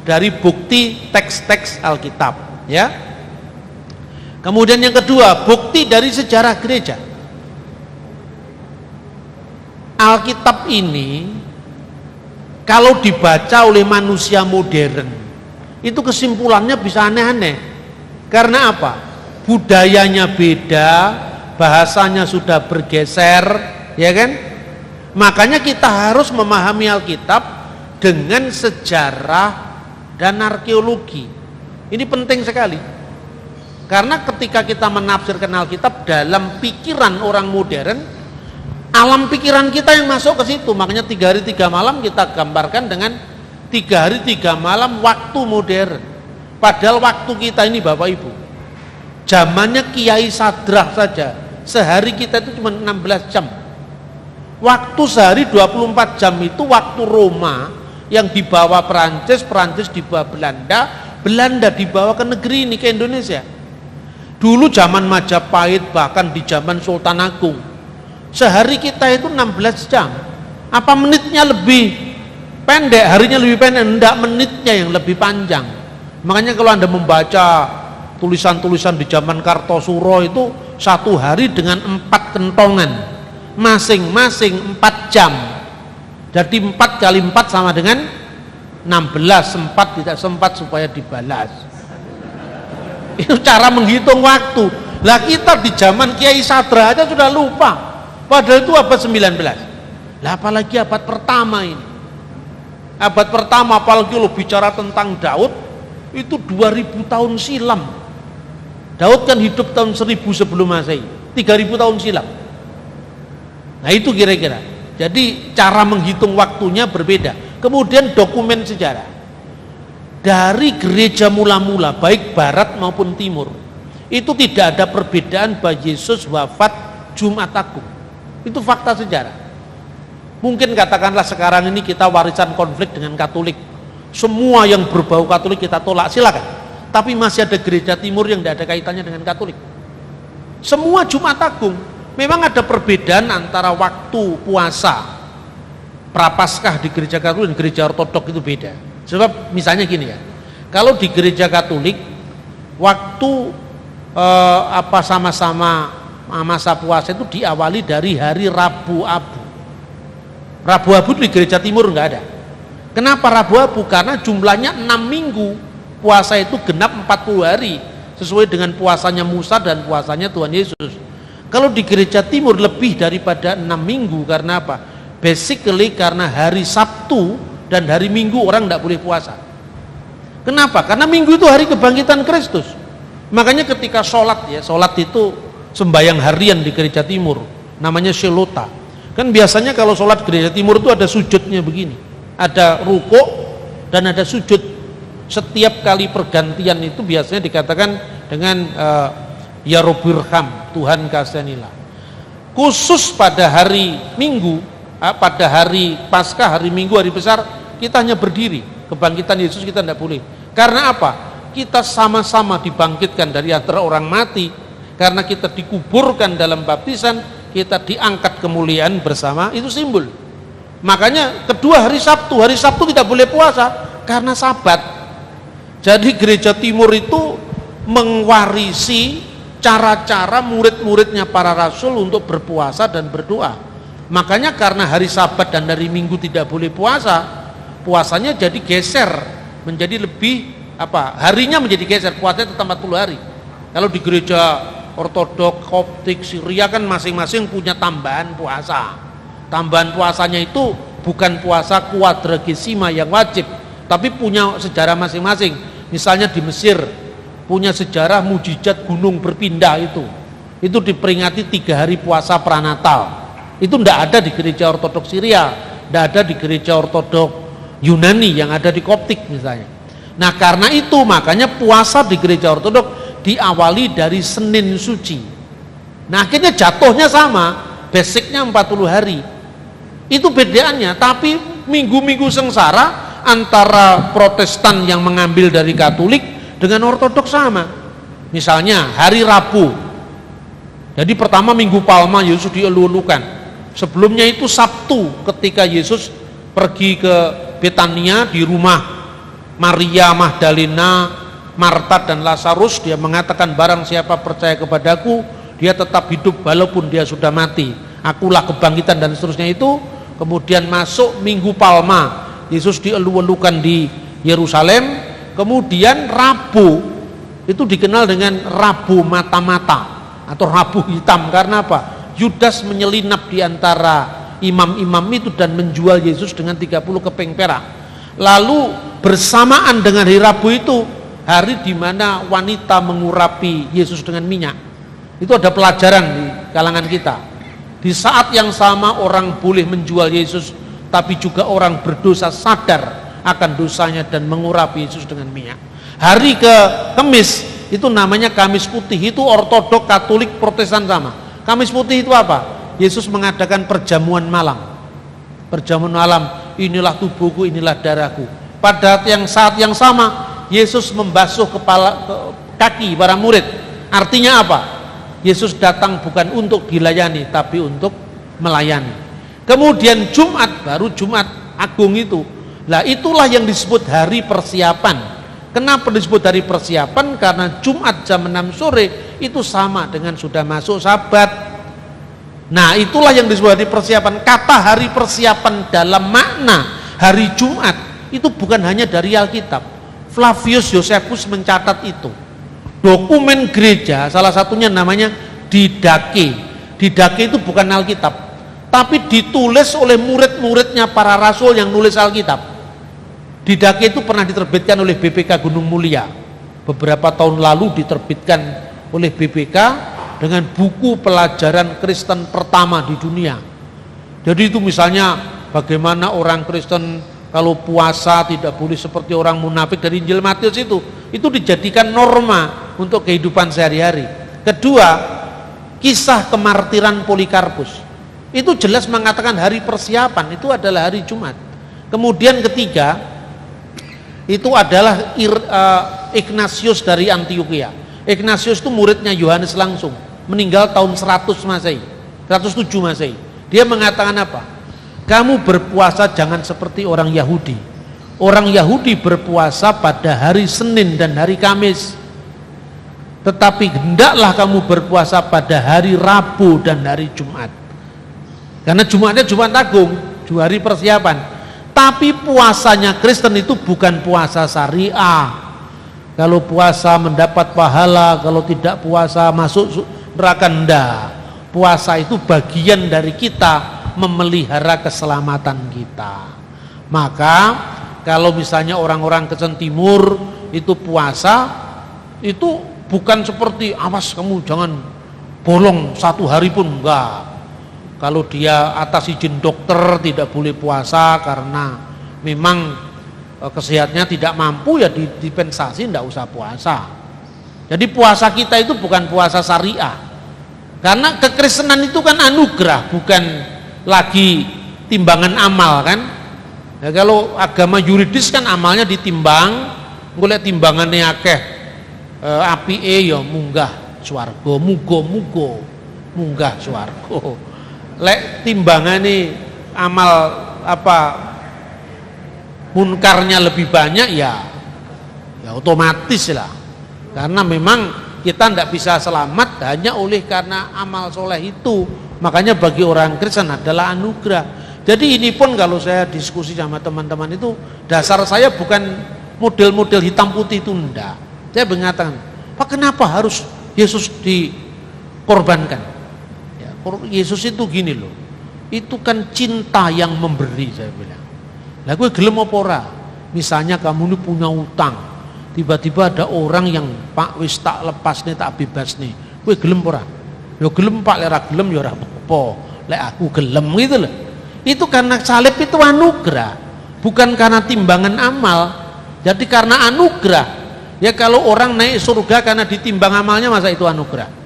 dari bukti teks-teks Alkitab, ya. Kemudian yang kedua, bukti dari sejarah gereja. Alkitab ini kalau dibaca oleh manusia modern itu kesimpulannya bisa aneh-aneh. Karena apa? Budayanya beda, bahasanya sudah bergeser, ya kan? Makanya kita harus memahami Alkitab dengan sejarah dan arkeologi. Ini penting sekali. Karena ketika kita menafsirkan Alkitab dalam pikiran orang modern, alam pikiran kita yang masuk ke situ. Makanya 3 hari 3 malam kita gambarkan dengan 3 hari 3 malam waktu modern. Padahal waktu kita ini Bapak Ibu, zamannya Kiai Sadrah saja sehari kita itu cuma 16 jam. Waktu sehari 24 jam itu waktu Roma yang dibawa Perancis, Perancis dibawa Belanda, Belanda dibawa ke negeri ini, ke Indonesia. Dulu zaman Majapahit, bahkan di zaman Sultan Agung, sehari kita itu 16 jam. Apa menitnya lebih pendek, harinya lebih pendek? Enggak, menitnya yang lebih panjang. Makanya kalau Anda membaca tulisan-tulisan di zaman Kartosuro itu 1 hari dengan 4 kentongan, masing-masing 4 jam. Jadi 4 kali 4 sama dengan 16, sempat tidak sempat supaya dibalas. Itu cara menghitung waktu. Lah kita di zaman Kiai Sadra aja sudah lupa, padahal itu abad 19. Lah apalagi abad pertama ini. Abad pertama apalagi lo bicara tentang Daud, itu 2000 tahun silam. Daud kan hidup tahun 1000 sebelum Masehi, 3000 tahun silam. Nah itu kira-kira. Jadi cara menghitung waktunya berbeda. Kemudian dokumen sejarah dari gereja mula-mula baik barat maupun timur itu tidak ada perbedaan bahwa Yesus wafat Jumat Agung. Itu fakta sejarah. Mungkin katakanlah sekarang ini kita warisan konflik dengan Katolik, semua yang berbau Katolik kita tolak, silakan. Tapi masih ada gereja timur yang tidak ada kaitannya dengan Katolik. Semua Jumat Agung. Memang ada perbedaan antara waktu puasa Prapaskah di gereja Katolik dan gereja Ortodok itu beda. Sebab misalnya gini ya, kalau di gereja Katolik waktu sama-sama masa puasa itu diawali dari hari Rabu Abu. Rabu Abu di gereja Timur nggak ada. Kenapa Rabu Abu? Karena jumlahnya 6 minggu, puasa itu genap 40 hari sesuai dengan puasanya Musa dan puasanya Tuhan Yesus. Kalau di gereja Timur lebih daripada 6 minggu. Karena apa? Basically karena hari Sabtu dan hari Minggu orang tidak boleh puasa. Kenapa? Karena Minggu itu hari kebangkitan Kristus. Makanya ketika sholat ya, sholat itu sembahyang harian di gereja Timur, namanya Shelota. Kan biasanya kalau sholat gereja Timur itu ada sujudnya begini, ada rukuk dan ada sujud. Setiap kali pergantian itu biasanya dikatakan dengan ya Robbirham, Tuhan kasihanilah. Khusus pada hari Minggu, pada hari Paskah, hari Minggu, hari besar, kita hanya berdiri. Kebangkitan Yesus kita tidak boleh. Karena apa? Kita sama-sama dibangkitkan dari antara orang mati. Karena kita dikuburkan dalam baptisan, kita diangkat kemuliaan bersama, itu simbol. Makanya kedua hari Sabtu tidak boleh puasa karena Sabat. Jadi gereja Timur itu mewarisi cara-cara murid-muridnya para rasul untuk berpuasa dan berdoa. Makanya karena hari Sabat dan hari Minggu tidak boleh puasa, puasanya jadi geser menjadi lebih harinya menjadi geser, puasanya tetap 40 hari. Kalau di gereja Ortodok, Koptik, Syria kan masing-masing punya tambahan puasa. Tambahan puasanya itu bukan puasa quadragesima yang wajib, tapi punya sejarah masing-masing. Misalnya di Mesir punya sejarah mujizat gunung berpindah itu diperingati 3 hari puasa pranatal. Itu tidak ada di gereja Ortodok Syria, tidak ada di gereja Ortodok Yunani yang ada di Koptik misalnya. Nah karena itu makanya puasa di gereja Ortodok diawali dari Senin Suci. Nah akhirnya jatuhnya sama, basicnya 40 hari. Itu bedaannya. Tapi minggu-minggu sengsara antara Protestan yang mengambil dari Katolik dengan Ortodok sama. Misalnya hari Rabu, jadi pertama Minggu Palma Yesus dielu-elukan. Sebelumnya itu Sabtu ketika Yesus pergi ke Betania di rumah Maria Magdalena, Marta dan Lazarus. Dia mengatakan barang siapa percaya kepadaku dia tetap hidup walaupun dia sudah mati, akulah kebangkitan dan seterusnya itu. Kemudian masuk Minggu Palma, Yesus dielu-elukan di Yerusalem. Kemudian Rabu itu dikenal dengan Rabu mata-mata atau Rabu hitam. Karena apa? Yudas menyelinap di antara imam-imam itu dan menjual Yesus dengan 30 keping perak. Lalu bersamaan dengan hari Rabu itu hari di mana wanita mengurapi Yesus dengan minyak. Itu ada pelajaran di kalangan kita. Di saat yang sama orang boleh menjual Yesus, tapi juga orang berdosa sadar akan dosanya dan mengurapi Yesus dengan minyak. Hari Kamis itu namanya Kamis Putih, itu Ortodok, Katolik, Protestan sama. Kamis Putih itu apa? Yesus mengadakan perjamuan malam. Perjamuan malam, inilah tubuhku, inilah darahku. Pada saat yang sama Yesus membasuh kaki para murid. Artinya apa? Yesus datang bukan untuk dilayani tapi untuk melayani. Kemudian Jumat, baru Jumat Agung itu. Lah itulah yang disebut hari persiapan. Kenapa disebut hari persiapan? Karena Jumat jam 6 sore itu sama dengan sudah masuk Sabat. Nah, itulah yang disebut hari persiapan. Kata hari persiapan dalam makna hari Jumat itu bukan hanya dari Alkitab. Flavius Josephus mencatat itu. Dokumen gereja salah satunya namanya Didake. Didake itu bukan Alkitab, tapi ditulis oleh murid-muridnya para rasul yang nulis Alkitab. Didake itu pernah diterbitkan oleh BPK Gunung Mulia. Beberapa tahun lalu diterbitkan oleh BPK dengan buku pelajaran Kristen pertama di dunia. Jadi itu misalnya bagaimana orang Kristen kalau puasa tidak boleh seperti orang munafik dari Injil Matius itu dijadikan norma untuk kehidupan sehari-hari. Kedua, kisah kemartiran Polikarpus itu jelas mengatakan hari persiapan itu adalah hari Jumat. Kemudian ketiga, itu adalah Ignatius dari Antioquia. Ignatius itu muridnya Yohanes langsung, meninggal tahun 100 Masehi, 107 Masehi. Dia mengatakan apa? Kamu berpuasa jangan seperti orang Yahudi. Orang Yahudi berpuasa pada hari Senin dan hari Kamis. Tetapi hendaklah kamu berpuasa pada hari Rabu dan hari Jumat. Karena Jumatnya Jumat Agung, hari persiapan. Tapi puasanya Kristen itu bukan puasa syariah. Kalau puasa mendapat pahala, kalau tidak puasa masuk neraka, enggak. Puasa itu bagian dari kita memelihara keselamatan kita. Maka kalau misalnya orang-orang Kristen Timur itu puasa, itu bukan seperti awas kamu jangan bolong satu hari pun, enggak. Kalau dia atas izin dokter tidak boleh puasa karena memang kesehatannya tidak mampu, ya dispensasi tidak usah puasa. Jadi puasa kita itu bukan puasa syariah. Karena kekristenan itu kan anugerah, bukan lagi timbangan amal kan. Ya, kalau agama yuridis kan amalnya ditimbang, golek timbangannya akeh apike ya munggah swarga, muga-muga munggah swarga. Lek timbangane amal munkarnya lebih banyak ya otomatis lah, karena memang kita tidak bisa selamat hanya oleh karena amal soleh itu. Makanya bagi orang Kristen adalah anugerah. Jadi ini pun kalau saya diskusi sama teman-teman itu, dasar saya bukan model-model hitam putih itu, enggak. Saya mengatakan, Pak, kenapa harus Yesus dikorbankan? Yesus itu gini loh, itu kan cinta yang memberi, saya bilang. Lah gue gelem apa ora? Misalnya kamu ini punya utang, tiba-tiba ada orang yang Pak wis tak lepas nih, tak bebas nih, gue gelem ora? Ya gelem Pak, lera gelem ya ora apa-apa, lek aku gelem gitu loh. Itu karena salib itu anugerah, bukan karena timbangan amal. Jadi karena anugerah. Ya kalau orang naik surga karena ditimbang amalnya, masa itu anugerah?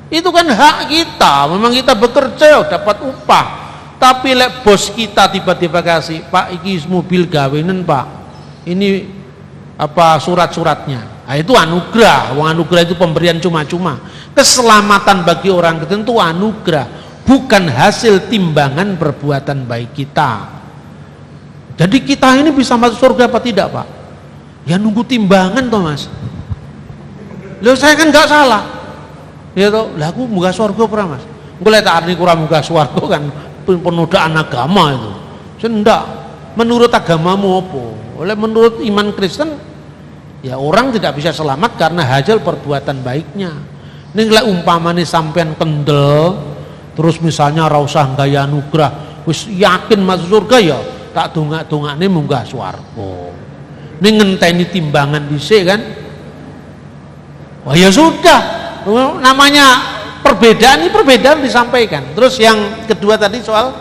Itu kan hak kita, memang kita bekerja dapat upah. Tapi lek bos kita tiba-tiba kasih, Pak iki mobil gawenan Pak, ini surat-suratnya, nah, itu anugerah. Wong anugerah itu pemberian cuma-cuma. Keselamatan bagi orang tertentu anugerah, bukan hasil timbangan perbuatan baik kita. Jadi kita ini bisa masuk surga apa tidak Pak? Ya nunggu timbangan toh Mas. Loh saya kan nggak salah. Ya toh, lah aku munggah swarga ora Mas? Engko lek tak arani kurang munggah swarga kan penodaan agama itu. Sendak. Menurut agamamu apa? Oleh menurut iman Kristen ya orang tidak bisa selamat karena hasil perbuatan baiknya. Ning lek umpamane sampean kendel terus misalnya ora usah gaya anugerah, wis yakin masuk surga ya tak dongak-dongakne munggah swarga. Ning ngenteni timbangan dhisik kan. Oh ya sudah. Namanya perbedaan, ini perbedaan disampaikan. Terus yang kedua tadi soal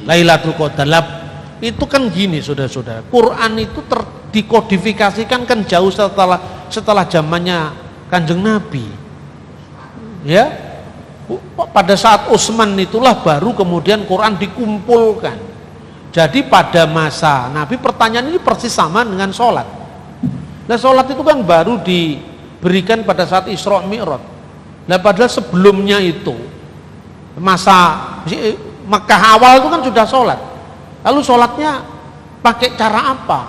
Lailatul Qadar. Itu kan gini saudara-saudara, Quran itu dikodifikasikan kan jauh setelah zamannya Kanjeng Nabi. Ya, pada saat Utsman itulah baru kemudian Quran dikumpulkan. Jadi pada masa Nabi pertanyaan ini persis sama dengan sholat. Nah sholat itu kan baru diberikan pada saat Isra Mi'raj. Nah padahal sebelumnya itu masa Mekah awal itu kan sudah sholat. Lalu sholatnya pakai cara apa?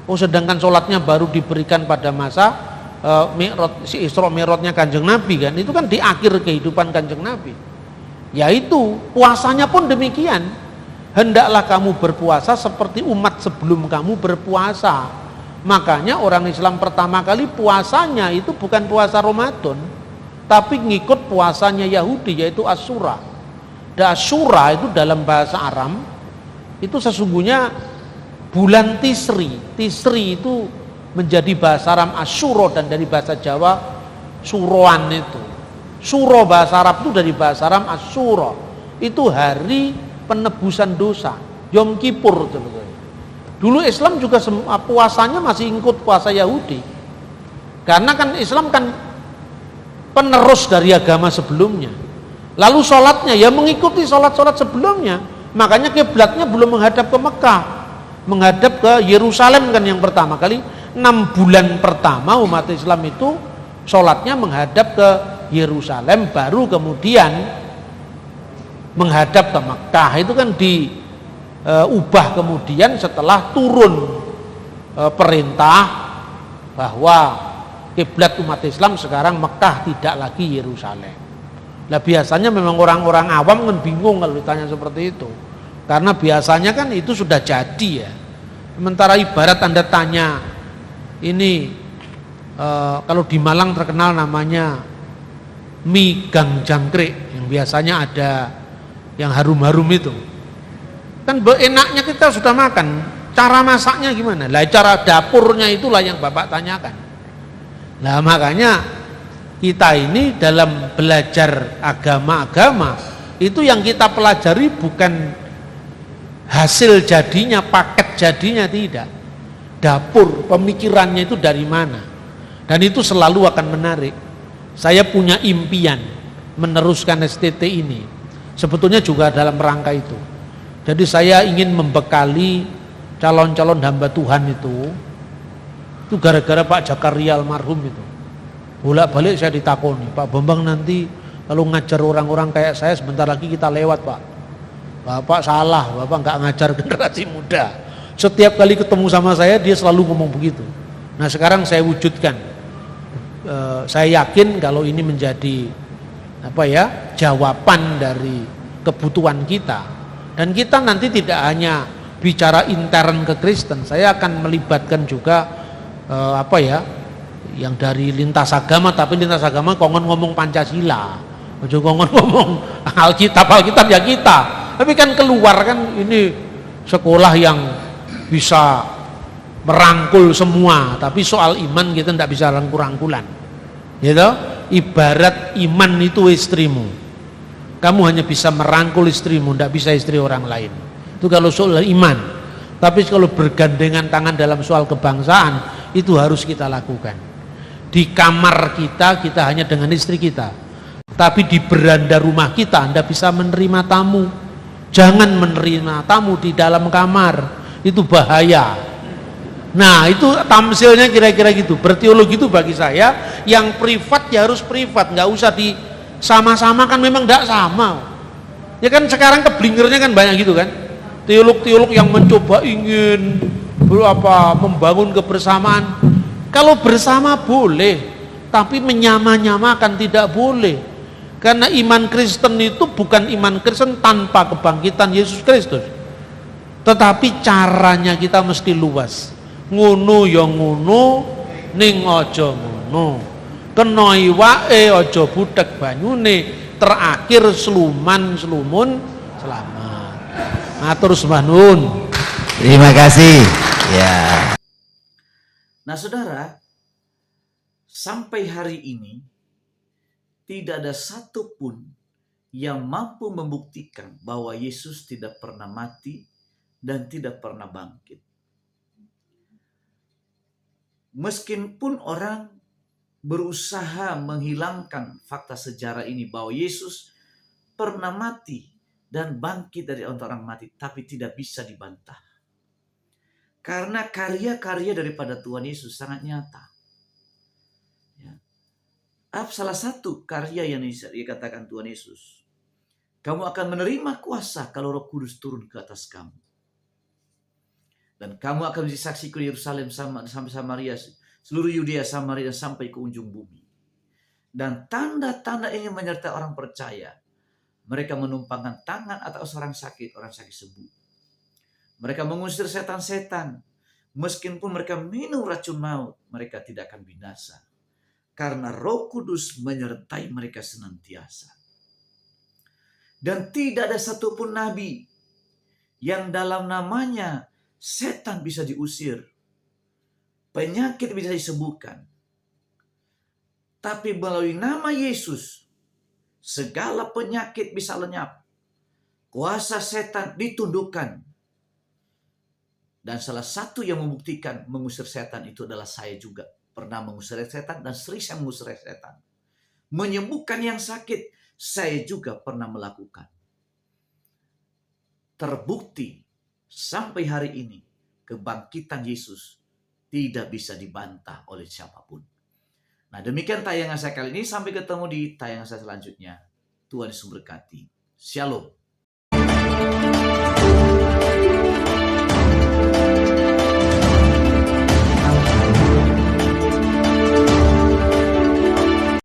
Oh, sedangkan sholatnya baru diberikan pada masa Mi'raj, si Isra Mi'rajnya Kanjeng Nabi kan, itu kan di akhir kehidupan Kanjeng Nabi. Yaitu puasanya pun demikian. Hendaklah kamu berpuasa seperti umat sebelum kamu berpuasa. Makanya orang Islam pertama kali puasanya itu bukan puasa Ramadan, tapi ngikut puasanya Yahudi, yaitu Asyura. Dan Asyura itu dalam bahasa Aram itu sesungguhnya bulan Tisri. Tisri itu menjadi bahasa Aram Asyura, dan dari bahasa Jawa Suroan itu. Suro bahasa Arab itu dari bahasa Aram Asyura. Itu hari penebusan dosa, Yom Kippur itu. Dulu Islam juga puasanya masih ikut puasa Yahudi. Karena kan Islam kan penerus dari agama sebelumnya. Lalu sholatnya ya mengikuti sholat-sholat sebelumnya. Makanya kiblatnya belum menghadap ke Mekah, menghadap ke Yerusalem kan yang pertama kali. 6 bulan pertama umat Islam itu sholatnya menghadap ke Yerusalem, baru kemudian menghadap ke Mekah. Itu kan diubah kemudian setelah turun perintah bahwa kiblat umat Islam sekarang Mekah, tidak lagi Yerusalem. Nah biasanya memang orang-orang awam kan bingung kalau ditanya seperti itu, karena biasanya kan itu sudah jadi ya. Sementara ibarat Anda tanya ini kalau di Malang terkenal namanya mie gang jangkrik, yang biasanya ada yang harum-harum itu. Kan enaknya kita sudah makan, cara masaknya gimana? Lah cara dapurnya itulah yang Bapak tanyakan. Nah makanya kita ini dalam belajar agama-agama itu yang kita pelajari bukan hasil jadinya, paket jadinya, tidak. Dapur pemikirannya itu dari mana, dan itu selalu akan menarik. Saya punya impian meneruskan STT ini sebetulnya juga dalam rangka itu. Jadi saya ingin membekali calon-calon hamba Tuhan itu gara-gara Pak Jakaria almarhum itu. Bolak-balik saya ditakoni, Pak Bambang nanti kalau ngajar orang-orang kayak saya sebentar lagi kita lewat Pak. Bapak salah, Bapak nggak ngajar generasi muda. Setiap kali ketemu sama saya dia selalu ngomong begitu. Nah sekarang saya wujudkan. Saya yakin kalau ini menjadi jawaban dari kebutuhan kita, dan kita nanti tidak hanya bicara intern ke Kristen, saya akan melibatkan juga yang dari lintas agama, tapi lintas agama kongon ngomong Pancasila, ojo kongon ngomong Alkitab ya kita, tapi kan keluar kan ini sekolah yang bisa merangkul semua, tapi soal iman kita tidak bisa rangkul-rangkulan, gitu. Ibarat iman itu istrimu, kamu hanya bisa merangkul istrimu, tidak bisa istri orang lain. Itu kalau soal iman. Tapi kalau bergandengan tangan dalam soal kebangsaan, itu harus kita lakukan. Di kamar kita hanya dengan istri kita, tapi di beranda rumah kita Anda bisa menerima tamu. Jangan menerima tamu di dalam kamar, itu bahaya. Nah itu tamsilnya kira-kira gitu. Berteologi itu bagi saya yang privat ya harus privat, nggak usah di sama-sama, kan memang nggak sama. Ya kan sekarang keblingernya kan banyak gitu kan. Teolog-teolog yang mencoba ingin membangun kebersamaan. Kalau bersama boleh, tapi menyama-nyamakan tidak boleh. Karena iman Kristen itu bukan iman Kristen tanpa kebangkitan Yesus Kristus. Tetapi caranya kita mesti luas. Ngono ya ngono, ning aja ngono. Kena iwake aja budhek banyune, terakhir sluman-slumun selamat. Matur sembah nuwun. Terima kasih. Ya. Nah saudara, sampai hari ini tidak ada satupun yang mampu membuktikan bahwa Yesus tidak pernah mati dan tidak pernah bangkit. Meskipun orang berusaha menghilangkan fakta sejarah ini bahwa Yesus pernah mati dan bangkit dari antara orang mati, tapi tidak bisa dibantah. Karena karya-karya daripada Tuhan Yesus sangat nyata. Ya. Salah satu karya yang dikatakan Tuhan Yesus, kamu akan menerima kuasa kalau Roh Kudus turun ke atas kamu. Dan kamu akan menjadi saksiku di Yerusalem sampai Samaria, seluruh Yudea, Samaria, dan sampai ke ujung bumi. Dan tanda-tanda ini menyertai orang percaya. Mereka menumpangkan tangan atas orang sakit sembuh. Mereka mengusir setan-setan. Meskipun mereka minum racun maut, mereka tidak akan binasa. Karena Roh Kudus menyertai mereka senantiasa. Dan tidak ada satupun nabi yang dalam namanya setan bisa diusir, penyakit bisa disembuhkan. Tapi melalui nama Yesus, segala penyakit bisa lenyap. Kuasa setan ditundukkan. Dan salah satu yang membuktikan mengusir setan itu adalah saya juga. Pernah mengusir setan dan sering saya mengusir setan. Menyembuhkan yang sakit, saya juga pernah melakukan. Terbukti sampai hari ini, kebangkitan Yesus tidak bisa dibantah oleh siapapun. Nah, demikian tayangan saya kali ini. Sampai ketemu di tayangan saya selanjutnya. Tuhan Yesus memberkati. Shalom.